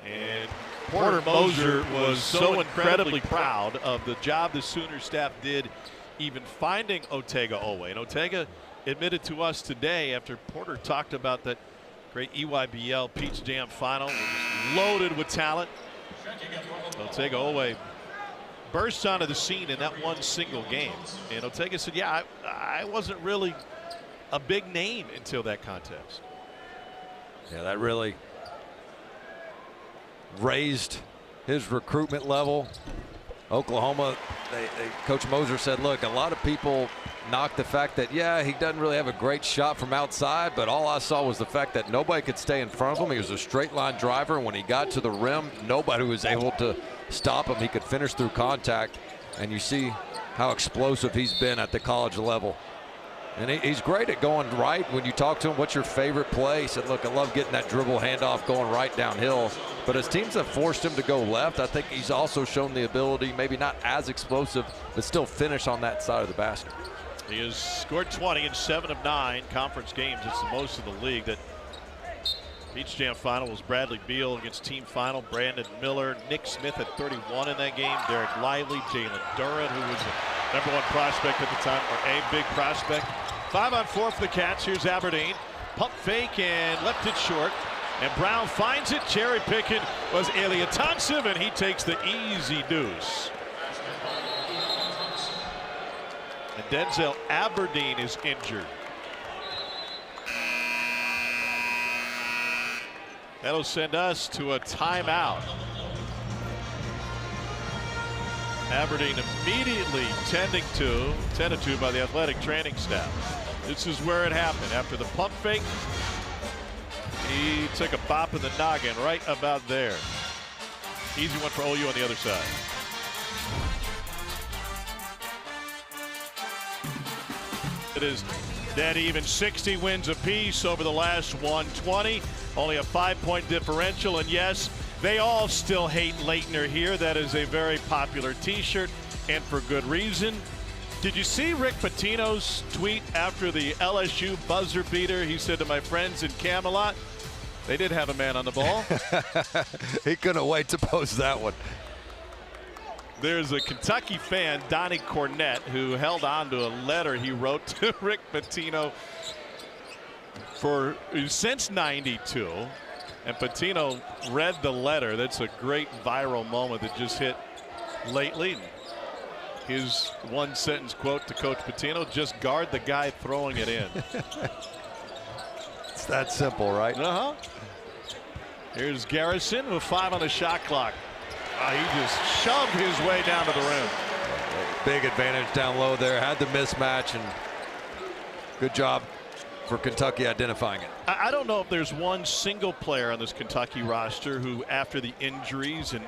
And Porter Moser was so incredibly proud of the job the Sooner staff did even finding Oweh. And Oweh admitted to us today, after Porter talked about that Great EYBL Peach Jam final, loaded with talent. Otega Oweh bursts onto the scene in that one single game. And Otega said, yeah, I wasn't really a big name until that contest. Yeah, that really raised his recruitment level. Oklahoma, Coach Moser said, look, a lot of people knock the fact that, yeah, he doesn't really have a great shot from outside, but all I saw was the fact that nobody could stay in front of him. He was a straight line driver, and when he got to the rim, nobody was able to stop him. He could finish through contact, and you see how explosive he's been at the college level. And he's great at going right. When you talk to him, what's your favorite play? He said, look, I love getting that dribble handoff going right downhill. But as teams have forced him to go left, I think he's also shown the ability, maybe not as explosive, but still finish on that side of the basket. He has scored 20 in 7 of 9 conference games. It's the most in the league. That Peach Jam final was Bradley Beal against team final. Brandon Miller, Nick Smith had 31 in that game. Derek Lively, Jalen Duran, who was the #1 prospect at the time, or a big prospect. 5-on-4 for the Cats. Here's Aberdeen. Pump fake and left it short. And Brown finds it. Cherry picking was Eliatansev, and he takes the easy deuce. And Denzel Aberdeen is injured. That'll send us to a timeout. Aberdeen immediately tended to by the athletic training staff. This is where it happened. After the pump fake, he took a bop in the noggin right about there. Easy one for OU on the other side. It is dead even, 60 wins apiece over the last 120. Only a 5-point differential, and yes, they all still hate Leitner here. That is a very popular t-shirt, and for good reason. Did you see Rick Pitino's tweet after the LSU buzzer beater? He said to my friends in Camelot, they did have a man on the ball. He couldn't wait to post that one. There's a Kentucky fan, Donnie Cornett, who held on to a letter he wrote to Rick Pitino since '92. And Pitino read the letter. That's a great viral moment that just hit lately. His one-sentence quote to Coach Pitino: just guard the guy throwing it in. It's that simple, right? Uh-huh. Here's Garrison with 5 on the shot clock. He just shoved his way down to the rim. Big advantage down low there. Had the mismatch, and good job for Kentucky identifying it. I don't know if there's one single player on this Kentucky roster who, after the injuries and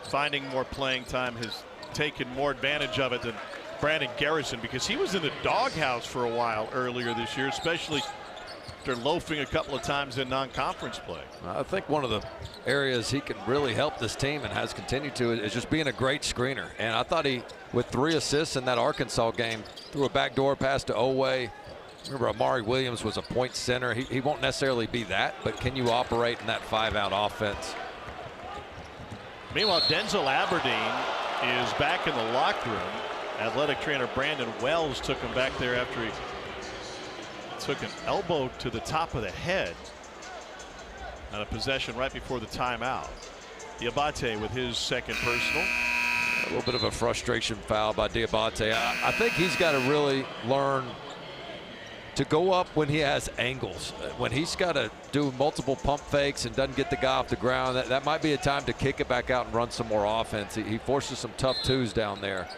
finding more playing time, has taken more advantage of it than Brandon Garrison, because he was in the doghouse for a while earlier this year, especially after loafing a couple of times in non-conference play. I think one of the areas he can really help this team, and has continued to, is just being a great screener. And I thought he, with 3 assists in that Arkansas game, threw a backdoor pass to Oweh. Remember, Amari Williams was a point center. He won't necessarily be that, but can you operate in that 5-out offense? Meanwhile, Denzel Aberdeen is back in the locker room. Athletic trainer Brandon Wells took him back there after he took an elbow to the top of the head on a possession right before the timeout. Dioubate with his second personal. A little bit of a frustration foul by Dioubate. I think he's got to really learn to go up when he has angles. When he's got to do multiple pump fakes and doesn't get the guy off the ground, that might be a time to kick it back out and run some more offense. He forces some tough twos down there.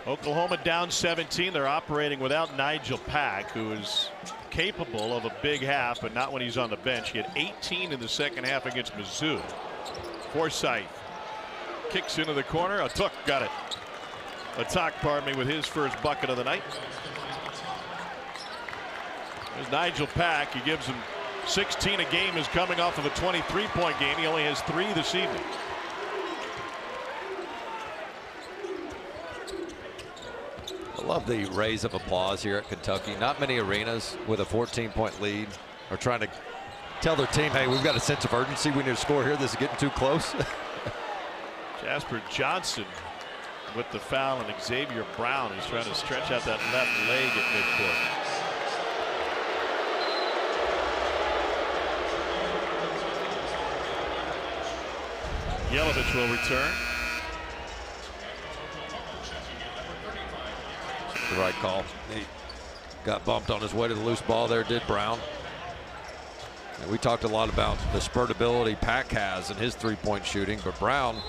Oklahoma down 17. They're operating without Nigel Pack, who is capable of a big half, but not when he's on the bench. He had 18 in the second half against Mizzou. Forsythe kicks into the corner. Atuk got it. Atuk, pardon me, with his first bucket of the night. There's Nigel Pack. He gives him 16 a game. Is coming off of a 23-point game. He only has 3 this evening. I love the raise of applause here at Kentucky. Not many arenas with a 14-point lead are trying to tell their team, hey, we've got a sense of urgency. We need to score here. This is getting too close. Jasper Johnson with the foul, and Xavier Brown is trying to stretch out that left leg at midcourt. Jelavic will return. The right call. He got bumped on his way to the loose ball there, did Brown. And we talked a lot about the spurt ability Pack has in his three-point shooting, but Brown,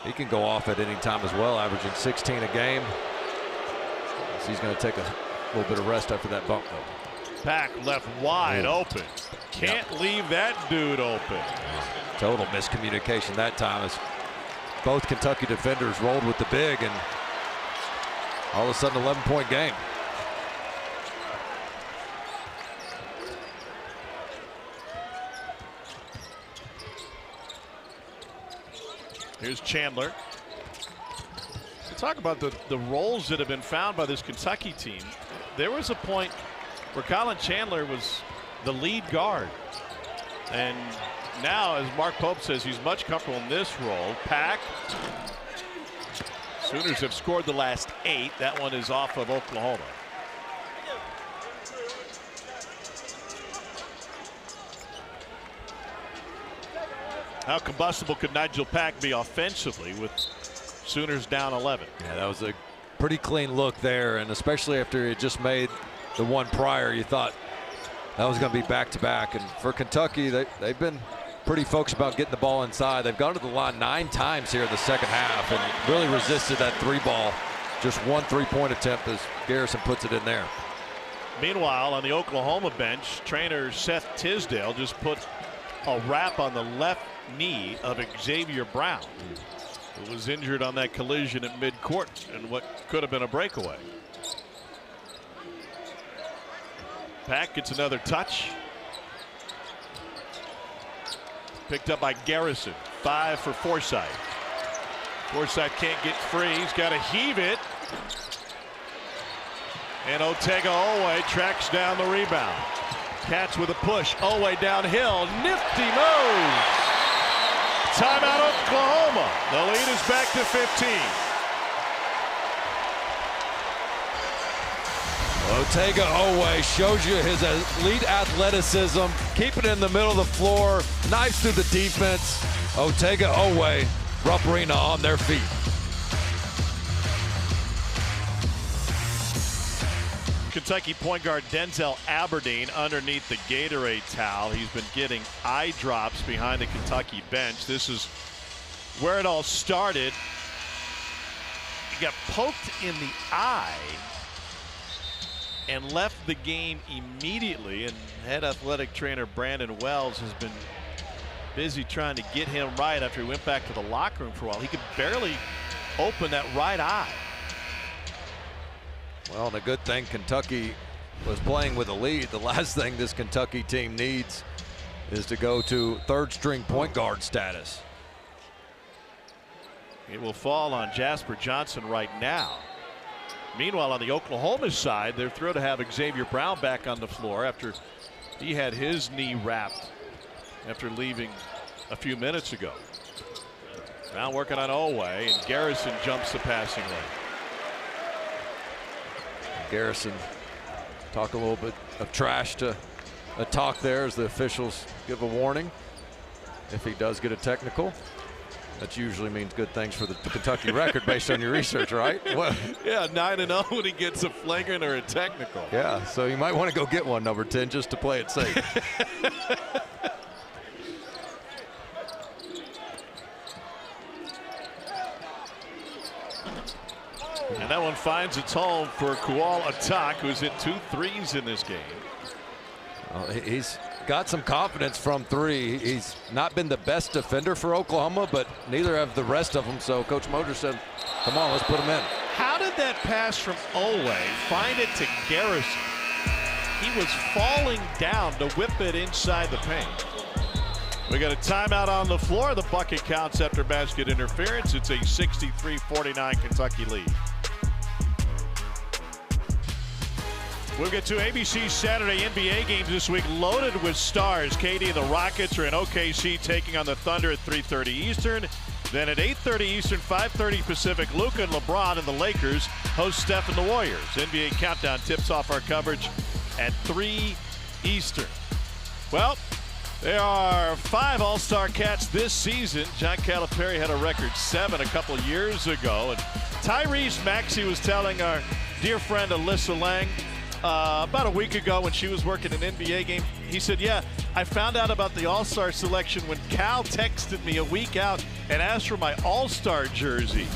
he can go off at any time as well, averaging 16 a game. So he's going to take a little bit of rest after that bump, though. Pack left wide open. Can't leave that dude open. Total miscommunication that time as both Kentucky defenders rolled with the big, and all of a sudden 11-point game. Here's Chandler. Talk about the roles that have been found by this Kentucky team. There was a point where Colin Chandler was the lead guard, and now, as Mark Pope says, he's much comfortable in this role. Pack. Sooners have scored the last 8. That one is off of Oklahoma. How combustible could Nigel Pack be offensively with Sooners down 11? Yeah, that was a pretty clean look there, and especially after it just made the one prior, you thought that was going to be back-to-back. And for Kentucky, they've been pretty focused about getting the ball inside. They've gone to the line 9 times here in the second half and really resisted that 3-ball. Just one 3-point attempt as Garrison puts it in there. Meanwhile, on the Oklahoma bench, trainer Seth Tisdale just put a wrap on the left knee of Xavier Brown, who was injured on that collision at midcourt and what could have been a breakaway. Pack gets another touch. Picked up by Garrison. 5 for Forsythe. Forsythe can't get free. He's got to heave it. And Oweh tracks down the rebound. Cats with a push. Oweh downhill. Nifty move. Timeout Oklahoma. The lead is back to 15. Oweh shows you his elite athleticism, keeping it in the middle of the floor, knives through the defense. Oweh, Rupp Arena on their feet. Kentucky point guard Denzel Aberdeen underneath the Gatorade towel. He's been getting eye drops behind the Kentucky bench. This is where it all started. He got poked in the eye and left the game immediately, and head athletic trainer Brandon Wells has been busy trying to get him right after he went back to the locker room for a while. He could barely open that right eye. Well, the good thing Kentucky was playing with a lead. The last thing this Kentucky team needs is to go to third-string point guard status. It will fall on Jasper Johnson right now. Meanwhile, on the Oklahoma side, they're thrilled to have Xavier Brown back on the floor after he had his knee wrapped after leaving a few minutes ago. Now working on Oweh, and Garrison jumps the passing lane. Garrison talk a little bit of trash to a talk there as the officials give a warning. If he does get a technical, that usually means good things for the Kentucky record based on your research, right? Well, yeah, 9-0 when he gets a flagrant or a technical. Yeah, so you might want to go get one, number 10, just to play it safe. And that one finds its home for Kual Atak, who's hit 2 threes in this game. Well, he's got some confidence from 3. He's not been the best defender for Oklahoma, but neither have the rest of them. So Coach Moser said, come on, let's put him in. How did that pass from Oweh find it to Garrison? He was falling down to whip it inside the paint. We got a timeout on the floor. The bucket counts after basket interference. It's a 63-49 Kentucky lead. We'll get to ABC's Saturday NBA games this week, loaded with stars. KD and the Rockets are in OKC taking on the Thunder at 3:30 Eastern. Then at 8:30 Eastern, 5:30 Pacific, Luka and LeBron and the Lakers host Steph and the Warriors. NBA Countdown tips off our coverage at 3 Eastern. Well, there are 5 All-Star Cats this season. John Calipari had a record 7 a couple years ago. And Tyrese Maxey was telling our dear friend Alyssa Lang about a week ago when she was working an NBA game. He said, yeah, I found out about the All-Star selection when Cal texted me a week out and asked for my All-Star jersey.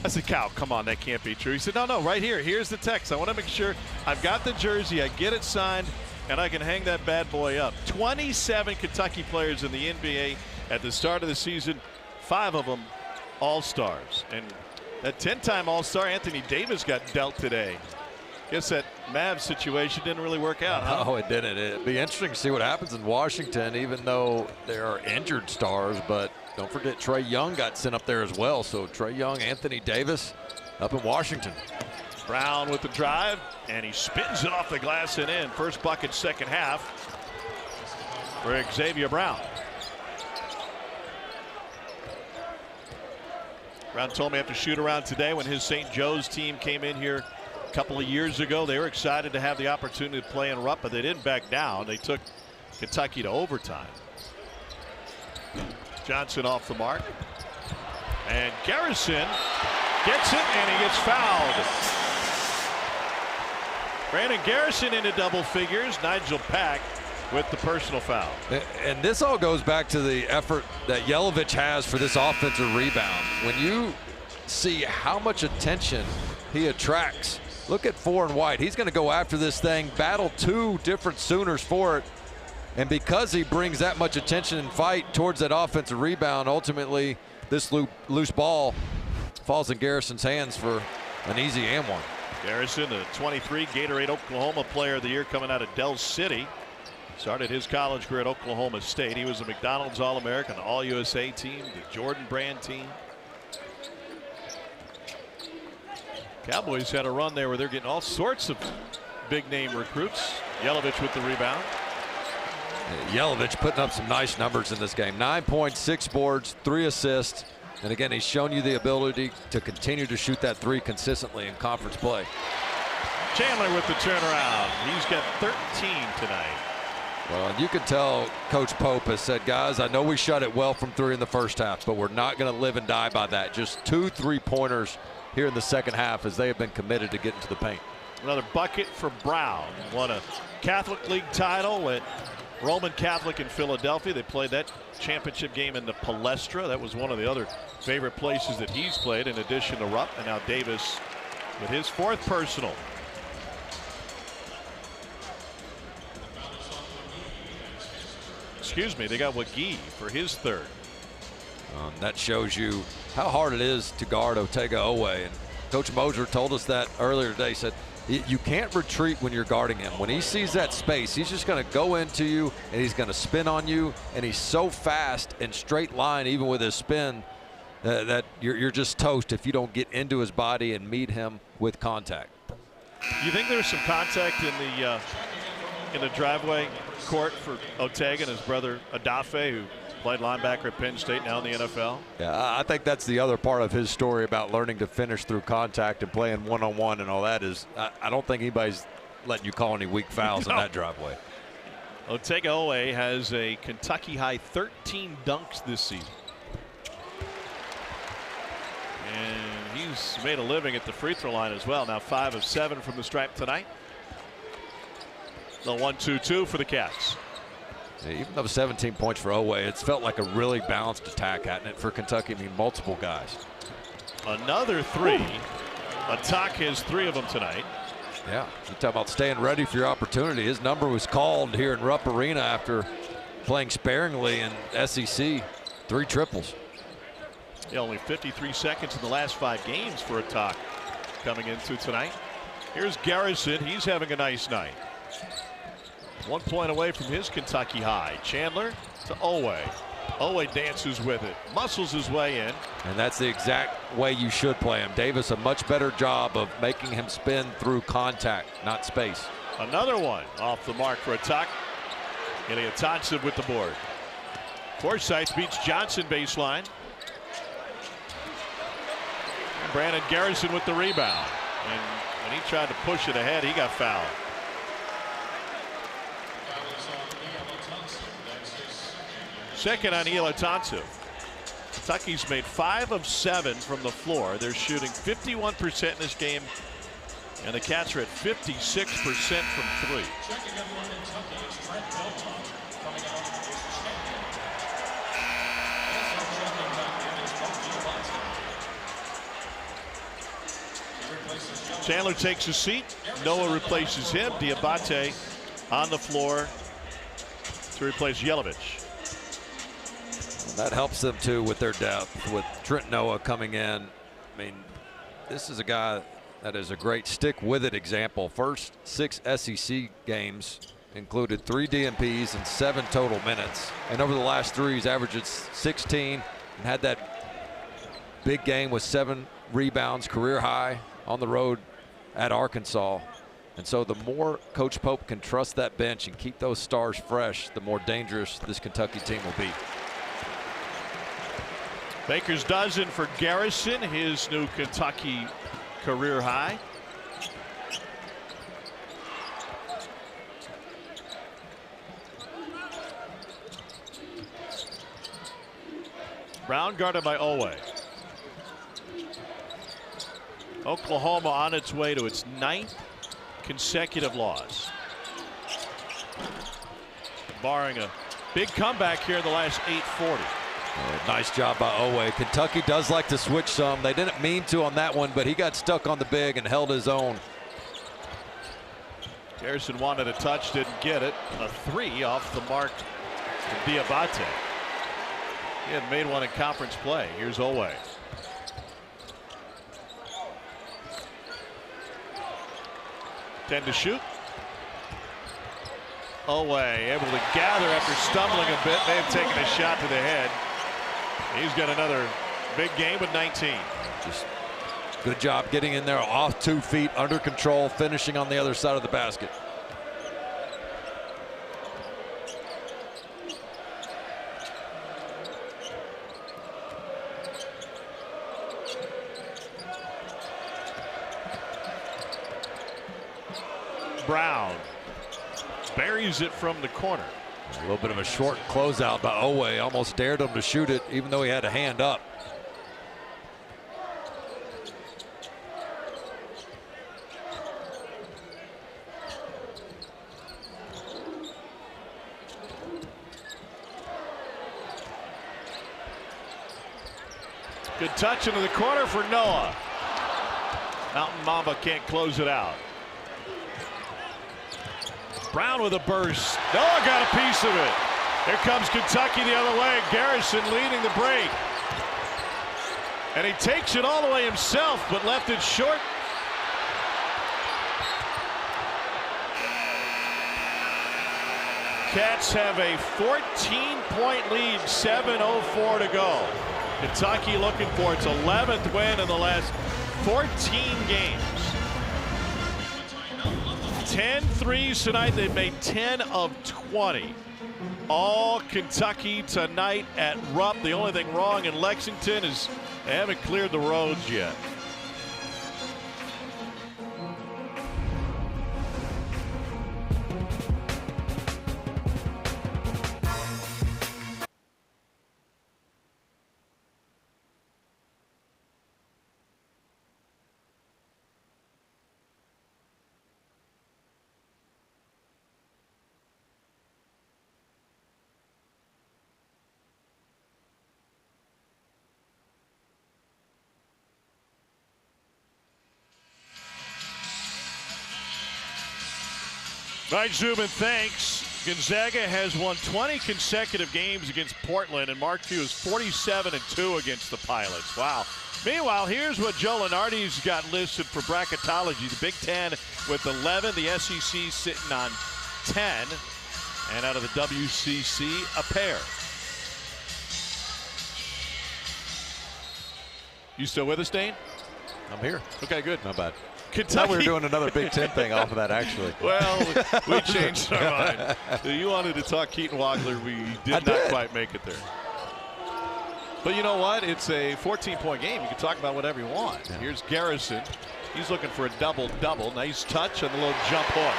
I said, Cal, come on, that can't be true. He said, no, right here. Here's the text. I want to make sure I've got the jersey, I get it signed, and I can hang that bad boy up. 27 Kentucky players in the NBA at the start of the season, 5 of them All-Stars. And that 10-time All-Star Anthony Davis got dealt today. Guess that Mavs situation didn't really work out, huh? Oh, it didn't. It'd be interesting to see what happens in Washington, even though there are injured stars. But don't forget, Trae Young got sent up there as well. So Trae Young, Anthony Davis up in Washington. Brown with the drive, and he spins it off the glass and in. First bucket, second half for Xavier Brown. Brown told me after shoot around today when his St. Joe's team came in here a couple of years ago, they were excited to have the opportunity to play in Rupp, but they didn't back down. They took Kentucky to overtime. Johnson off the mark, and Garrison gets it, and he gets fouled. Brandon Garrison into double figures. Nigel Pack with the personal foul. And this all goes back to the effort that Jelavic has for this offensive rebound. When you see how much attention he attracts, look at 4 and White. He's going to go after this thing, battle 2 different Sooners for it. And because he brings that much attention and fight towards that offensive rebound, ultimately this loose ball falls in Garrison's hands for an easy and one. Garrison, the 23 Gatorade Oklahoma Player of the Year coming out of Del City. Started his college career at Oklahoma State. He was a McDonald's All-American, All-USA team, the Jordan Brand team. Cowboys had a run there where they're getting all sorts of big-name recruits. Jelavic with the rebound. Jelavic putting up some nice numbers in this game. 9 points, 6 boards, 3 assists. And again, he's shown you the ability to continue to shoot that 3 consistently in conference play. Chandler with the turnaround. He's got 13 tonight. Well, and you can tell Coach Pope has said, guys, I know we shut it well from 3 in the first half, but we're not going to live and die by that. Just 2 3-pointers here in the second half as they have been committed to getting to the paint. Another bucket for Brown. Won a Catholic League title at Roman Catholic in Philadelphia. They played that championship game in the Palestra. That was one of the other favorite places that he's played, in addition to Rupp. And now Davis with his 4th personal. Excuse me, they got McGee for his 3rd. That shows you how hard it is to guard Otega Oweh. And Coach Moser told us that earlier today. He said, you can't retreat when you're guarding him. When he sees that space, he's just going to go into you, and he's going to spin on you. And he's so fast and straight line, even with his spin, that you're just toast if you don't get into his body and meet him with contact. You think there's some contact in the driveway court for Otega and his brother Adafe, who played linebacker at Penn State, now in the NFL? Yeah, I think that's the other part of his story about learning to finish through contact and playing one-on-one and all that is I don't think anybody's letting you call any weak fouls in that driveway. Otega Oweh has a Kentucky high 13 dunks this season. And he's made a living at the free throw line as well. Now 5 of 7 from the stripe tonight. The 1-2-2 for the Cats. Even though 17 points for Oweh, it's felt like a really balanced attack, hadn't it, for Kentucky? I mean, multiple guys. Another 3. Attack has 3 of them tonight. Yeah, you talk about staying ready for your opportunity. His number was called here in Rupp Arena after playing sparingly in SEC. 3 triples. Yeah, only 53 seconds in the last 5 games for Attack coming into tonight. Here's Garrison. He's having a nice night. 1 point away from his Kentucky high. Chandler to Oweh. Oweh dances with it, muscles his way in. And that's the exact way you should play him. Davis, a much better job of making him spin through contact, not space. Another one off the mark for Attack. Ilya Tontsev with the board. Forsythe beats Johnson baseline. Brandon Garrison with the rebound. And when he tried to push it ahead, he got fouled. Second on Jelavic. Kentucky's made 5 of 7 from the floor. They're shooting 51% in this game, and the Cats are at 56% from 3. Chandler takes a seat. Noah replaces him. Dioubate on the floor to replace Jelavic. That helps them too with their depth, with Trent Noah coming in. I mean, this is a guy that is a great stick with it example. First 6 SEC games included 3 DNPs and 7 total minutes. And over the last 3, he's averaged 16 and had that big game with 7 rebounds, career high on the road at Arkansas. And so the more Coach Pope can trust that bench and keep those stars fresh, the more dangerous this Kentucky team will be. Baker's dozen for Garrison, his new Kentucky career high. Brown guarded by Oweh. Oklahoma on its way to its 9th consecutive loss, barring a big comeback here in the last 8:40. Nice job by Oweh. Kentucky does like to switch some. They didn't mean to on that one, but he got stuck on the big and held his own. Garrison wanted a touch, didn't get it. A 3 off the mark to Dioubate. He had made one in conference play. Here's Oweh. Tend to shoot. Oweh able to gather after stumbling a bit. May have taken a shot to the head. He's got another big game with 19. Just good job getting in there off 2 feet, under control, finishing on the other side of the basket. Brown buries it from the corner. A little bit of a short closeout by Oweh. Almost dared him to shoot it, even though he had a hand up. Good touch into the corner for Noah. Mountain Mamba can't close it out. Brown with a burst. Noah got a piece of it. Here comes Kentucky the other way. Garrison leading the break. And he takes it all the way himself, but left it short. Cats have a 14-point lead, 7:04 to go. Kentucky looking for its 11th win in the last 14 games. 10 threes tonight. They've made 10 of 20. All Kentucky tonight at Rupp. The only thing wrong in Lexington is they haven't cleared the roads yet. All right, Zubin, thanks. Gonzaga has won 20 consecutive games against Portland, and Mark Few is 47-2 against the Pilots. Wow. Meanwhile, here's what Joe Lenardi's got listed for bracketology. The Big Ten with 11, the SEC sitting on 10, and out of the WCC, a pair. You still with us, Dane? I'm here. Okay, good. Not bad. Kentucky. Thought we were doing another Big Ten thing off of that, actually. Well, we changed our mind. You wanted to talk Keaton Wagler. We did not quite make it there. But you know what? It's a 14-point game. You can talk about whatever you want. Yeah. Here's Garrison. He's looking for a double-double. Nice touch on the little jump hook.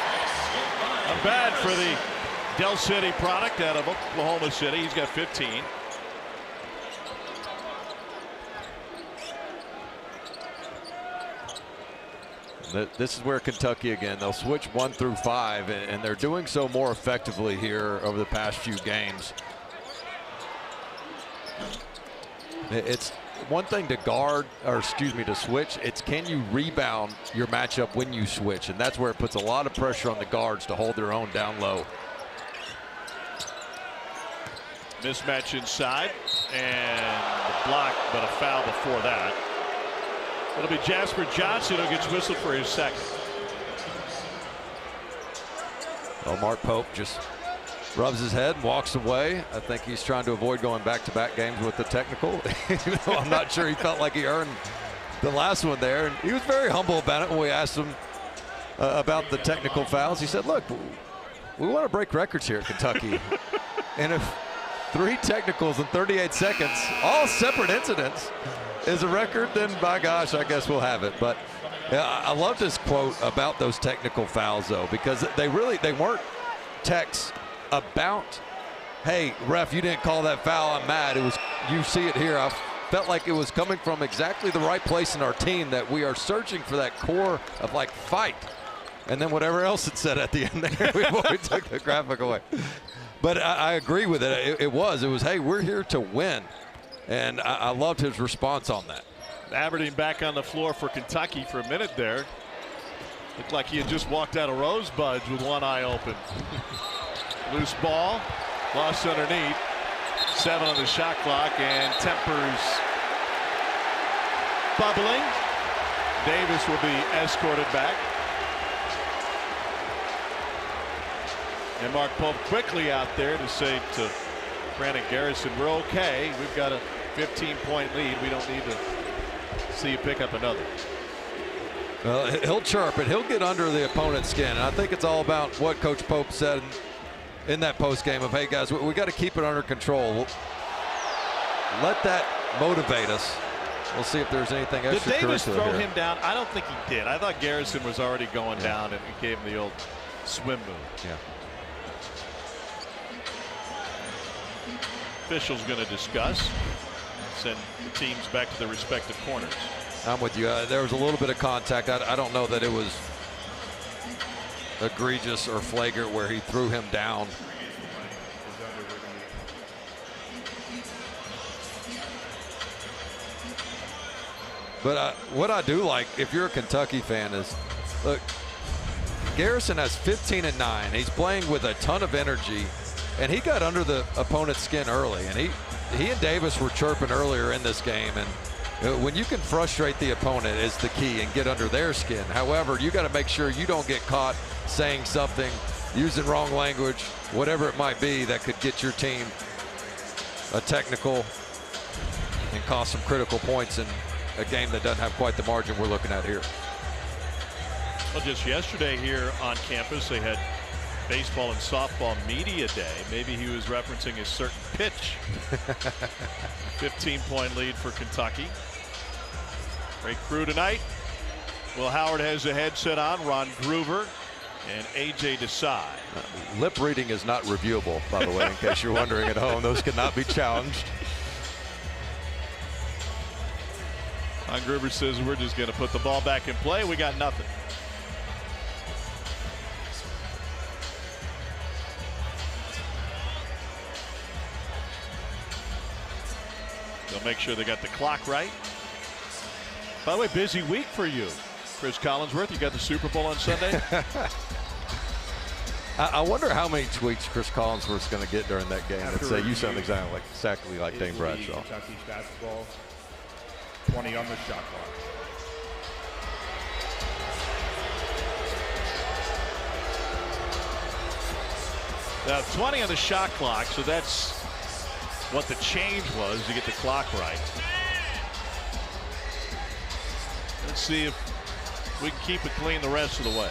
Not bad for the Del City product out of Oklahoma City. He's got 15. This is where Kentucky again, they'll switch 1 through 5, and they're doing so more effectively here over the past few games. It's one thing to guard, or excuse me, to switch. It's can you rebound your matchup when you switch, and that's where it puts a lot of pressure on the guards to hold their own down low. Mismatch inside, and the block, but a foul before that. It'll be Jasper Johnson who gets whistled for his second. Well, Mark Pope just rubs his head and walks away. I think he's trying to avoid going back-to-back games with the technical. Even though I'm not sure he felt like he earned the last one there. And he was very humble about it when we asked him about the technical fouls. He said, look, we want to break records here at Kentucky. And if 3 technicals in 38 seconds, all separate incidents, is a record, then by gosh, I guess we'll have it. But I love this quote about those technical fouls, though, because they weren't texts about, hey, ref, you didn't call that foul, I'm mad. It was, you see it here. I felt like it was coming from exactly the right place in our team, that we are searching for that core of like fight. And then whatever else it said at the end there, we took the graphic away. But I agree with it. It was, hey, we're here to win. And I loved his response on that. Aberdeen back on the floor for Kentucky for a minute there. Looked like he had just walked out of Rosebuds with one eye open. Loose ball, lost underneath. 7 on the shot clock, and tempers bubbling. Davis will be escorted back. And Mark Pope quickly out there to say to Brandon Garrison, we're okay. We've got a 15-point lead. We don't need to see you pick up another. Well, he'll chirp it. He'll get under the opponent's skin. And I think it's all about what Coach Pope said in that postgame of, hey, guys, we got to keep it under control. Let that motivate us. We'll see if there's anything extra. Did Davis throw him down? I don't think he did. I thought Garrison was already going down, and he gave him the old swim move. Yeah. Officials going to discuss, send the teams back to their respective corners. I'm with you. There was a little bit of contact. I don't know that it was egregious or flagrant where he threw him down. But what I do like, if you're a Kentucky fan, is, look, Garrison has 15 and 9. He's playing with a ton of energy. And he got under the opponent's skin early, and he and Davis were chirping earlier in this game. And when you can frustrate the opponent is the key and get under their skin. However, you got to make sure you don't get caught saying something, using wrong language, whatever it might be that could get your team a technical and cost some critical points in a game that doesn't have quite the margin we're looking at here. Well, just yesterday here on campus, they had baseball and softball media day. Maybe he was referencing a certain pitch. 15-point lead for Kentucky. Great crew tonight. Will Howard has a headset on. Ron Groover and AJ Desai. Lip reading is not reviewable, by the way, in case you're wondering at home. Those cannot be challenged. Ron Groover says we're just going to put the ball back in play. We got nothing. They'll make sure they got the clock right. By the way, busy week for you, Chris Collinsworth. You got the Super Bowl on Sunday. I wonder how many tweets Chris Collinsworth's going to get during that game that say you sound exactly like Dane Bradshaw. Kentucky's basketball, 20 on the shot clock. Now 20 on the shot clock, so that's what the change was to get the clock right. Let's see if we can keep it clean the rest of the way.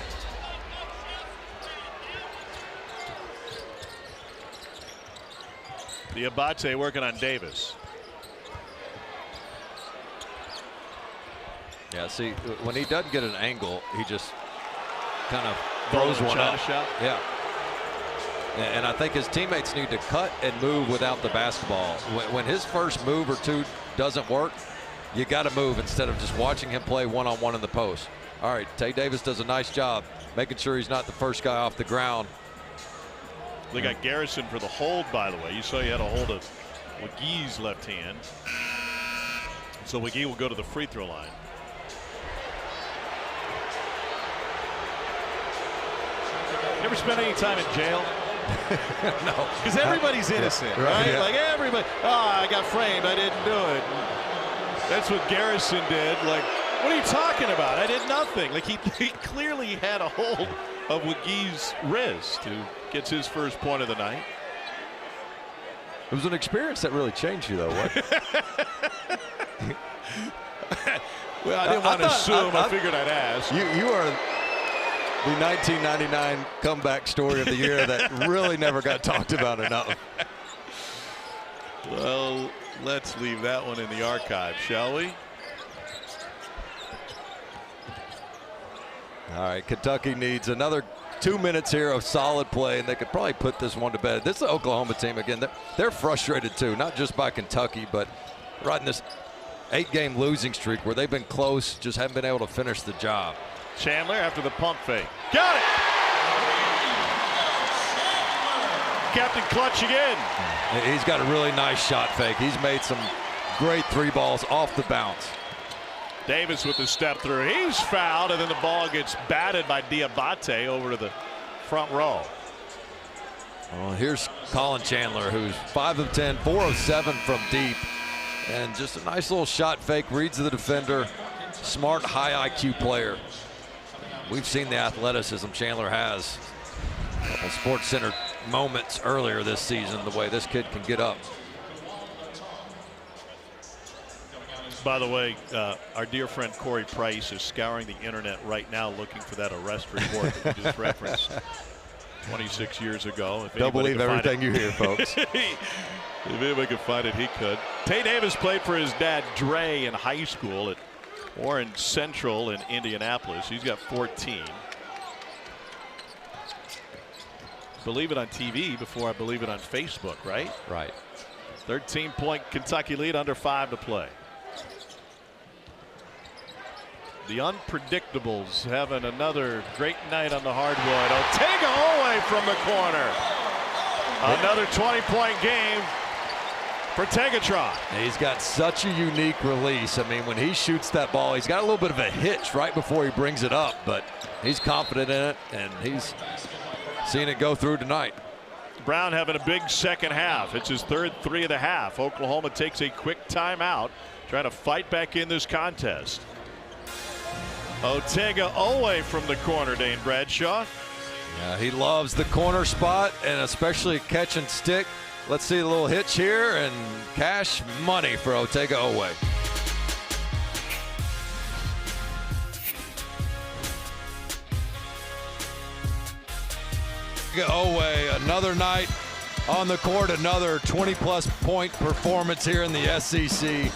Dioubate working on Davis. Yeah, see, when he doesn't get an angle, he just kind of throws one up. Shot. Yeah. And I think his teammates need to cut and move without the basketball. When his first move or two doesn't work, you got to move instead of just watching him play one-on-one in the post. All right, Tay Davis does a nice job making sure he's not the first guy off the ground. They got Garrison for the hold, by the way. You saw he had a hold of McGee's left hand. So McGee will go to the free throw line. You ever spent any time in jail? No. Because everybody's innocent, Yeah, right? yeah. Like everybody, oh, I got framed, I didn't do it. That's what Garrison did. Like, what are you talking about? I did nothing. Like, he clearly had a hold of McGee's wrist, who gets his first point of the night. It was an experience that really changed you, though. What? Well, I didn't want to assume. I figured I'd ask. You are the 1999 comeback story of the year that really never got talked about enough. Well, let's leave that one in the archive, shall we? All right, Kentucky needs another 2 minutes here of solid play, and they could probably put this one to bed. This is the Oklahoma team again. They're frustrated too, not just by Kentucky, but riding this 8-game losing streak where they've been close, just haven't been able to finish the job. Chandler after the pump fake. Got it! Captain Clutch again. He's got a really nice shot fake. He's made some great 3 balls off the bounce. Davis with the step through. He's fouled, and then the ball gets batted by Dioubate over to the front row. Well, here's Colin Chandler, who's 5 of 10, 4 of 7 from deep. And just a nice little shot fake, reads the defender. Smart, high IQ player. We've seen the athleticism Chandler has. A couple Sports Center moments earlier this season, the way this kid can get up. By the way, our dear friend Corey Price is scouring the internet right now looking for that arrest report that we just referenced 26 years ago. If Don't believe everything you hear, folks. If anybody could find it, he could. Tay Davis played for his dad, Dre, in high school at Warren Central in Indianapolis. He's got 14. Believe it on TV before I believe it on Facebook, right? Right. 13-point Kentucky lead, under 5 to play. The Unpredictables having another great night on the hardwood. Otega Oweh from the corner. Another 20-point game for Tegatron. He's got such a unique release. I mean, when he shoots that ball, he's got a little bit of a hitch right before he brings it up, but he's confident in it, and he's seen it go through tonight. Brown having a big second half. It's his third 3 of the half. Oklahoma takes a quick timeout, trying to fight back in this contest. Otega Oweh from the corner, Dane Bradshaw. Yeah, he loves the corner spot, and especially catch and stick. Let's see a little hitch here, and cash money for Otega Oweh. Oweh, another night on the court, another 20-plus point performance here in the SEC.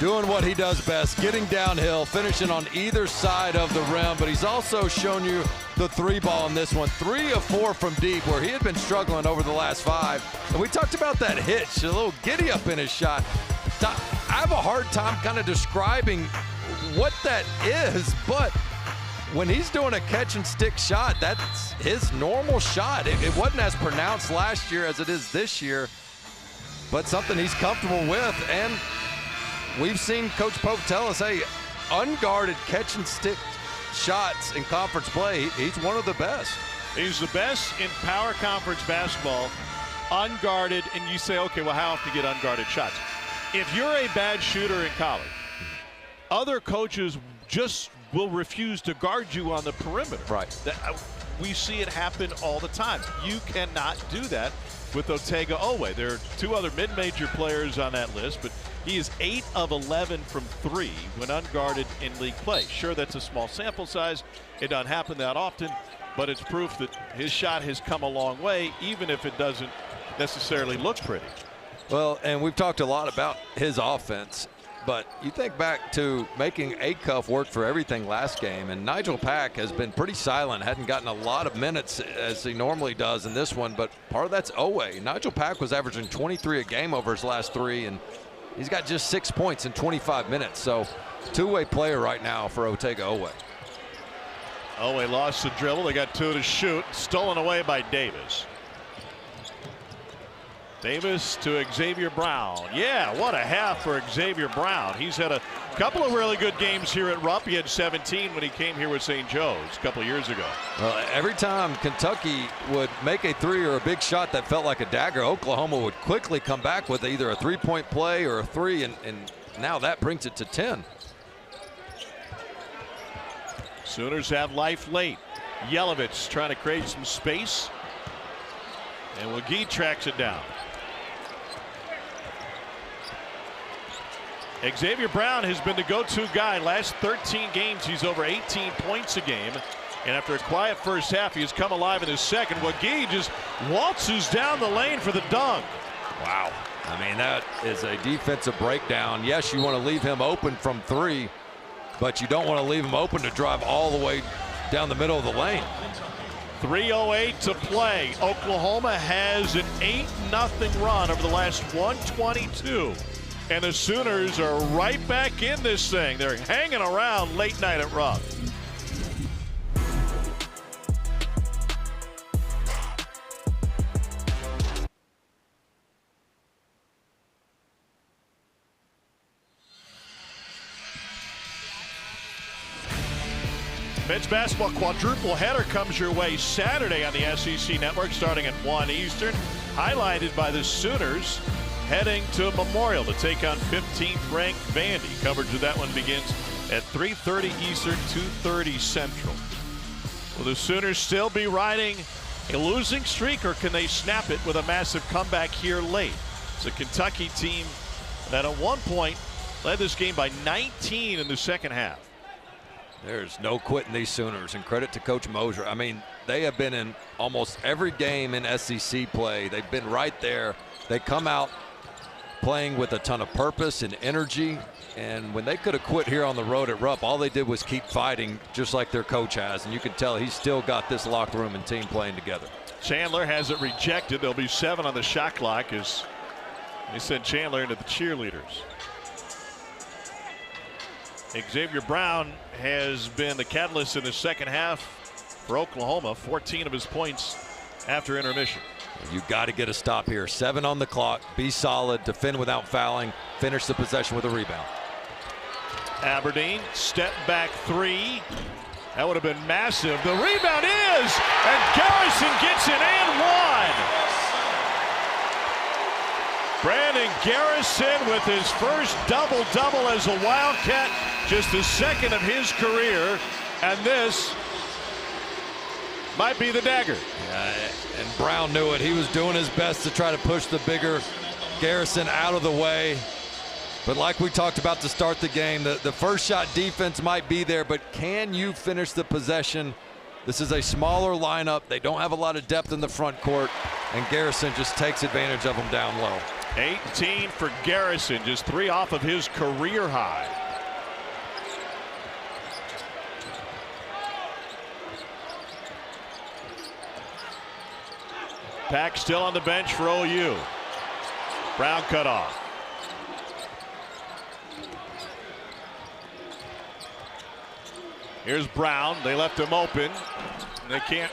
Doing what he does best, getting downhill, finishing on either side of the rim, but he's also shown you the 3-ball in this one. 3 of 4 from deep, where he had been struggling over the last 5. And we talked about that hitch, a little giddy up in his shot. I have a hard time kind of describing what that is, but when he's doing a catch and stick shot, that's his normal shot. It wasn't as pronounced last year as it is this year, but something he's comfortable with. And we've seen Coach Pope tell us, hey, unguarded catch and stick shots in conference play, he's one of the best. He's the best in power conference basketball, unguarded, and you say, okay, well, how often do you get unguarded shots? If you're a bad shooter in college, other coaches just will refuse to guard you on the perimeter. Right. We see it happen all the time. You cannot do that with Otega Oweh. There are 2 other mid-major players on that list, but he is 8 of 11 from 3 when unguarded in league play. Sure, that's a small sample size. It doesn't happen that often, but it's proof that his shot has come a long way, even if it doesn't necessarily look pretty. Well, and we've talked a lot about his offense. but you think back to making Acuff work for everything last game, and Nigel Pack has been pretty silent, hadn't gotten a lot of minutes as he normally does in this one, but part of that's Oweh. Nigel Pack was averaging 23 a game over his last 3, and he's got just 6 points in 25 minutes. So two-way player right now for Otega Oweh. Oweh lost the dribble. They got 2 to shoot. Stolen away by Davis. Davis to Xavier Brown. Yeah, what a half for Xavier Brown. He's had a couple of really good games here at Rupp. He had 17 when he came here with St. Joe's a couple of years ago. Well, every time Kentucky would make a 3 or a big shot that felt like a dagger, Oklahoma would quickly come back with either a 3-point play or a 3, and now that brings it to 10. Sooners have life late. Jelavic trying to create some space, and McGee tracks it down. Xavier Brown has been the go-to guy. Last 13 games, he's over 18 points a game. And after a quiet first half, he has come alive in his second. McGee just waltzes down the lane for the dunk. Wow. I mean, that is a defensive breakdown. Yes, you want to leave him open from 3, but you don't want to leave him open to drive all the way down the middle of the lane. 3:08 to play. Oklahoma has an 8-0 run over the last 122. And the Sooners are right back in this thing. They're hanging around late night at Rupp. Men's basketball quadruple header comes your way Saturday on the SEC Network starting at 1 Eastern. Highlighted by the Sooners heading to Memorial to take on 15th ranked Vandy. Coverage of that one begins at 3:30 Eastern, 2:30 Central. Will the Sooners still be riding a losing streak, or can they snap it with a massive comeback here late? It's a Kentucky team that at one point led this game by 19 in the second half. There's no quitting these Sooners, and credit to Coach Mosier. I mean, they have been in almost every game in SEC play. They've been right there. They come out playing with a ton of purpose and energy, and when they could have quit here on the road at Rupp, all they did was keep fighting, just like their coach has, and you can tell he's still got this locker room and team playing together. Chandler has it rejected. There'll be 7 on the shot clock as they send Chandler into the cheerleaders. Xavier Brown has been the catalyst in the second half for Oklahoma. 14 of his points after intermission. You got to get a stop here. 7 on the clock. Be solid. Defend without fouling. Finish the possession with a rebound. Aberdeen step back 3. That would have been massive. The rebound is, and Garrison gets it and 1. Brandon Garrison with his first double-double as a Wildcat, just the second of his career, and this might be the dagger. And Brown knew it. He was doing his best to try to push the bigger Garrison out of the way. But like we talked about to start the game, the first shot defense might be there, but can you finish the possession? This is a smaller lineup. They don't have a lot of depth in the front court, and Garrison just takes advantage of them down low. 18 for Garrison, just 3 off of his career high. Pack still on the bench for OU. Brown cut off. Here's Brown. They left him open. They can't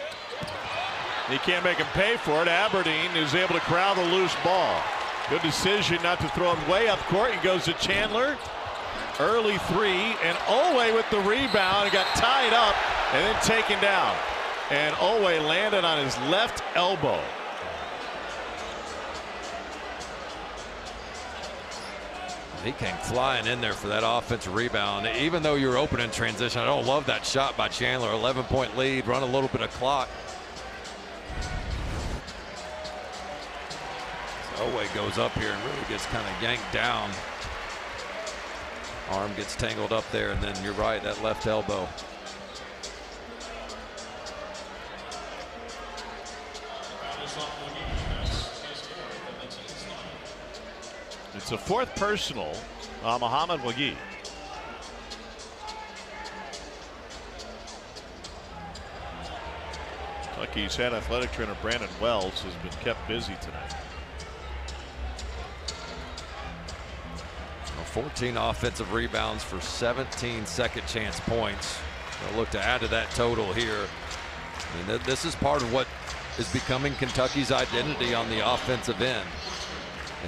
make him pay for it. Aberdeen is able to corral the loose ball. Good decision not to throw him way up court. He goes to Chandler. Early 3, and Oweh with the rebound. He got tied up and then taken down. And Oweh landed on his left elbow. He came flying in there for that offensive rebound. Even though you're open in transition, I don't love that shot by Chandler. 11-point lead, run a little bit of clock. So Oweh goes up here and really gets kind of yanked down. Arm gets tangled up there, and then you're right, that left elbow. It's a 4th personal Muhammad Wagi. Kentucky's head athletic trainer Brandon Wells has been kept busy tonight. 14 offensive rebounds for 17 second chance points. They'll look to add to that total here. I mean, this is part of what is becoming Kentucky's identity on the offensive end.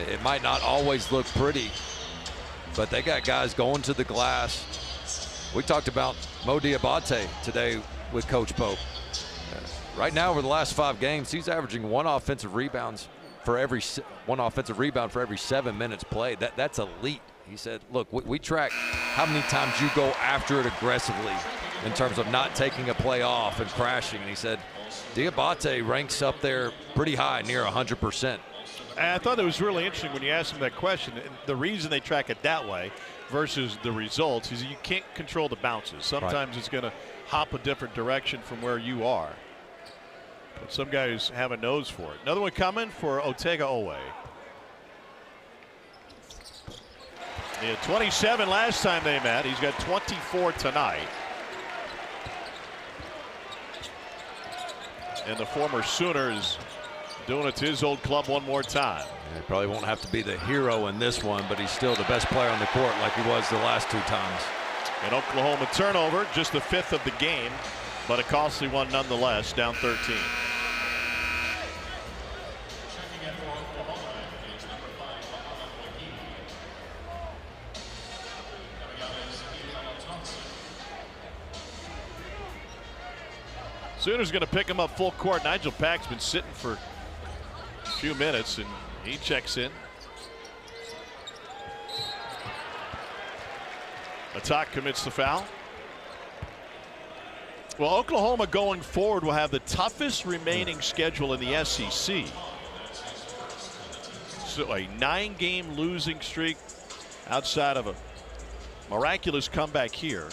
It might not always look pretty, but they got guys going to the glass. We talked about Mo Dioubate today with Coach Pope. Right now, over the last 5 games, he's averaging one offensive rebound for every 7 minutes played. That's elite. He said, look, we track how many times you go after it aggressively in terms of not taking a play off and crashing. And he said, Dioubate ranks up there pretty high, near 100%. I thought it was really interesting when you asked him that question. The reason they track it that way versus the results is you can't control the bounces. Sometimes it's going to hop a different direction from where you are. But some guys have a nose for it. Another one coming for Otega Oweh. He had 27 last time they met. He's got 24 tonight. And the former Sooner is doing it to his old club one more time. He probably won't have to be the hero in this one, but he's still the best player on the court like he was the last 2 times. An Oklahoma turnover, just the 5th of the game, but a costly one nonetheless, down 13. Sooners going to pick him up full court. Nigel Pack's been sitting for a few minutes, and he checks in. Attack commits the foul. Well, Oklahoma going forward will have the toughest remaining schedule in the SEC. So a 9-game losing streak outside of a miraculous comeback here.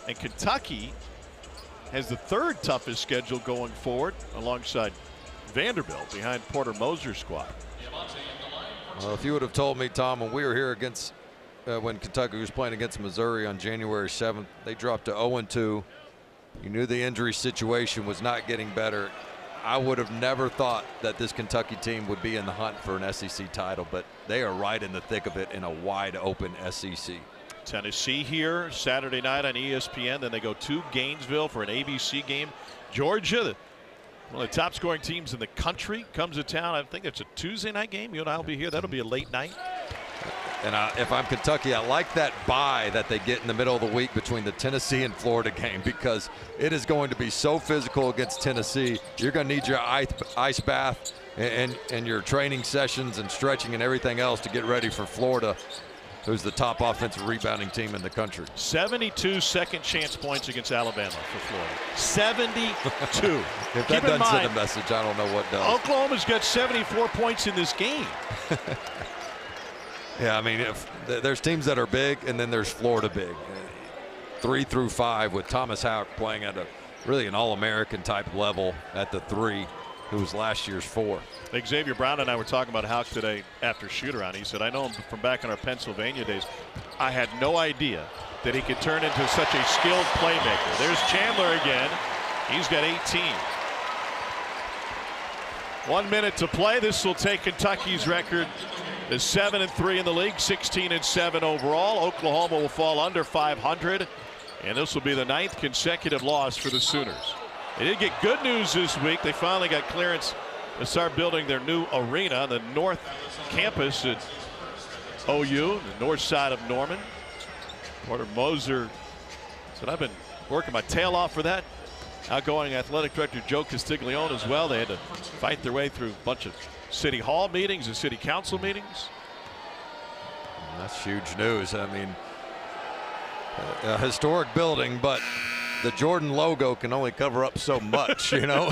And Kentucky has the 3rd toughest schedule going forward alongside Vanderbilt behind Porter Moser's squad. Well, if you would have told me, Tom, when we were here against when Kentucky was playing against Missouri on January 7th, they dropped to 0-2. You knew the injury situation was not getting better. I would have never thought that this Kentucky team would be in the hunt for an SEC title, but they are right in the thick of it in a wide open SEC. Tennessee here Saturday night on ESPN. Then they go to Gainesville for an ABC game. Georgia, one of the top scoring teams in the country, comes to town. I think it's a Tuesday night game. You and I will be here. That'll be a late night. And if I'm Kentucky, I like that bye that they get in the middle of the week between the Tennessee and Florida game, because it is going to be so physical against Tennessee. You're going to need your ice bath and your training sessions and stretching and everything else to get ready for Florida, who's the top offensive rebounding team in the country. 72 second chance points against Alabama for Florida. 72. If that doesn't send a message, I don't know what does. Oklahoma's got 74 points in this game. Yeah, I mean, there's teams that are big, and then there's Florida big. 3 through 5 with Thomas Houck playing at really an All-American type level at the 3, who was last year's 4. Xavier Brown and I were talking about Houck today after shoot-around. He said, I know him from back in our Pennsylvania days. I had no idea that he could turn into such a skilled playmaker. There's Chandler again. He's got 18. 1 minute to play. This will take Kentucky's record to 7-3 in the league, 16-7 overall. Oklahoma will fall under 500, and this will be the 9th consecutive loss for the Sooners. They did get good news this week. They finally got clearance to start building their new arena on the north campus at OU, the north side of Norman. Porter Moser said, I've been working my tail off for that. Outgoing athletic director Joe Castiglione as well. They had to fight their way through a bunch of city hall meetings and city council meetings. That's huge news. I mean, a historic building, but the Jordan logo can only cover up so much, you know.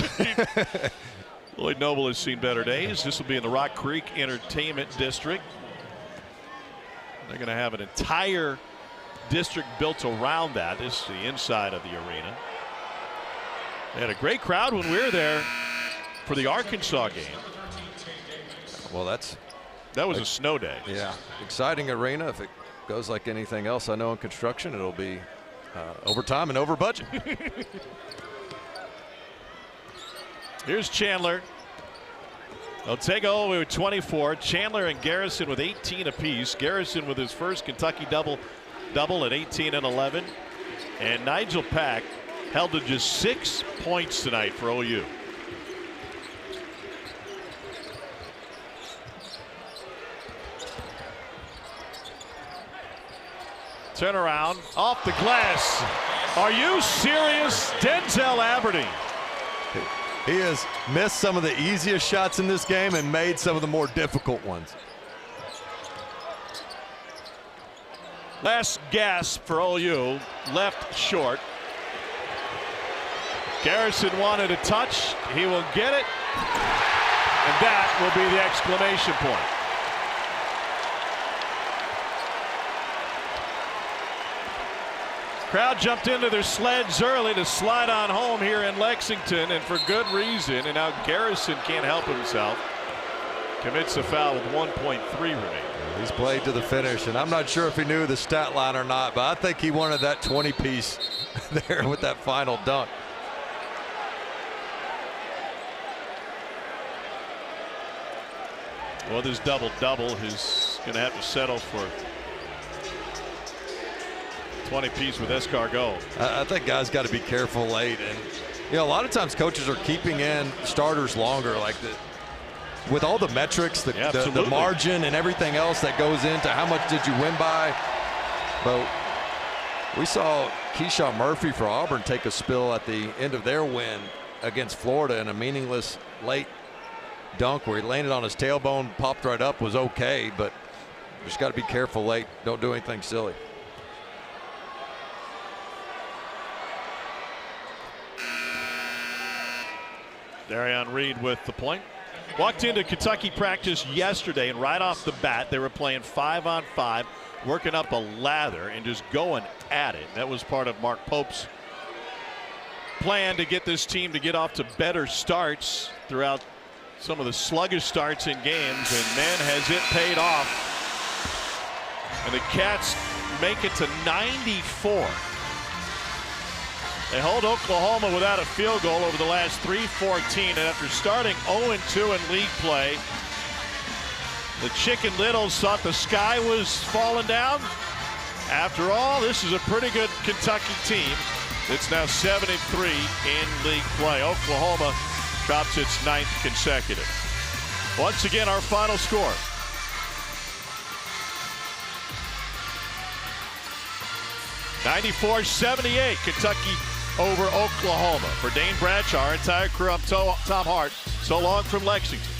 Lloyd Noble has seen better days. This will be in the Rock Creek Entertainment District. They're going to have an entire district built around that. This is the inside of the arena. They had a great crowd when we were there for the Arkansas game. Well, that was a snow day. Yeah, exciting arena. goes like anything else I know in construction, it'll be overtime and over budget. Here's Chandler. They'll take Oweh with 24. Chandler and Garrison with 18 apiece. Garrison with his first Kentucky double at 18 and 11. And Nigel Pack held to just 6 points tonight for OU. Turn around off the glass. Are you serious? Denzel Aberdeen. He has missed some of the easiest shots in this game and made some of the more difficult ones. Last gasp for OU, left short. Garrison wanted a touch. He will get it. And that will be the exclamation point. Crowd jumped into their sleds early to slide on home here in Lexington, and for good reason. And now Garrison can't help himself. Commits a foul with 1.3 remaining. He's played to the finish, and I'm not sure if he knew the stat line or not, but I think he wanted that 20-piece there with that final dunk. Well, this double-double, he's going to have to settle for 20-piece with escargot. I think guys got to be careful late, and a lot of times coaches are keeping in starters longer, like with all the metrics, the margin and everything else that goes into how much did you win by. But we saw Keyshawn Murphy for Auburn take a spill at the end of their win against Florida in a meaningless late dunk where he landed on his tailbone, popped right up, was okay, but just got to be careful late. Don't do anything silly. Darion Reed with the point. Walked into Kentucky practice yesterday, and right off the bat they were playing 5-on-5, working up a lather and just going at it. That was part of Mark Pope's plan to get this team to get off to better starts throughout some of the sluggish starts in games, and man, has it paid off. And the Cats make it to 94. They hold Oklahoma without a field goal over the last 3-14, and after starting 0-2 in league play, the Chicken Littles thought the sky was falling down. After all, this is a pretty good Kentucky team. It's now 7-3 in league play. Oklahoma drops its 9th consecutive. Once again, our final score. (94-78) Kentucky over Oklahoma. For Dane Bradshaw, our entire crew, I'm Tom Hart. So long from Lexington.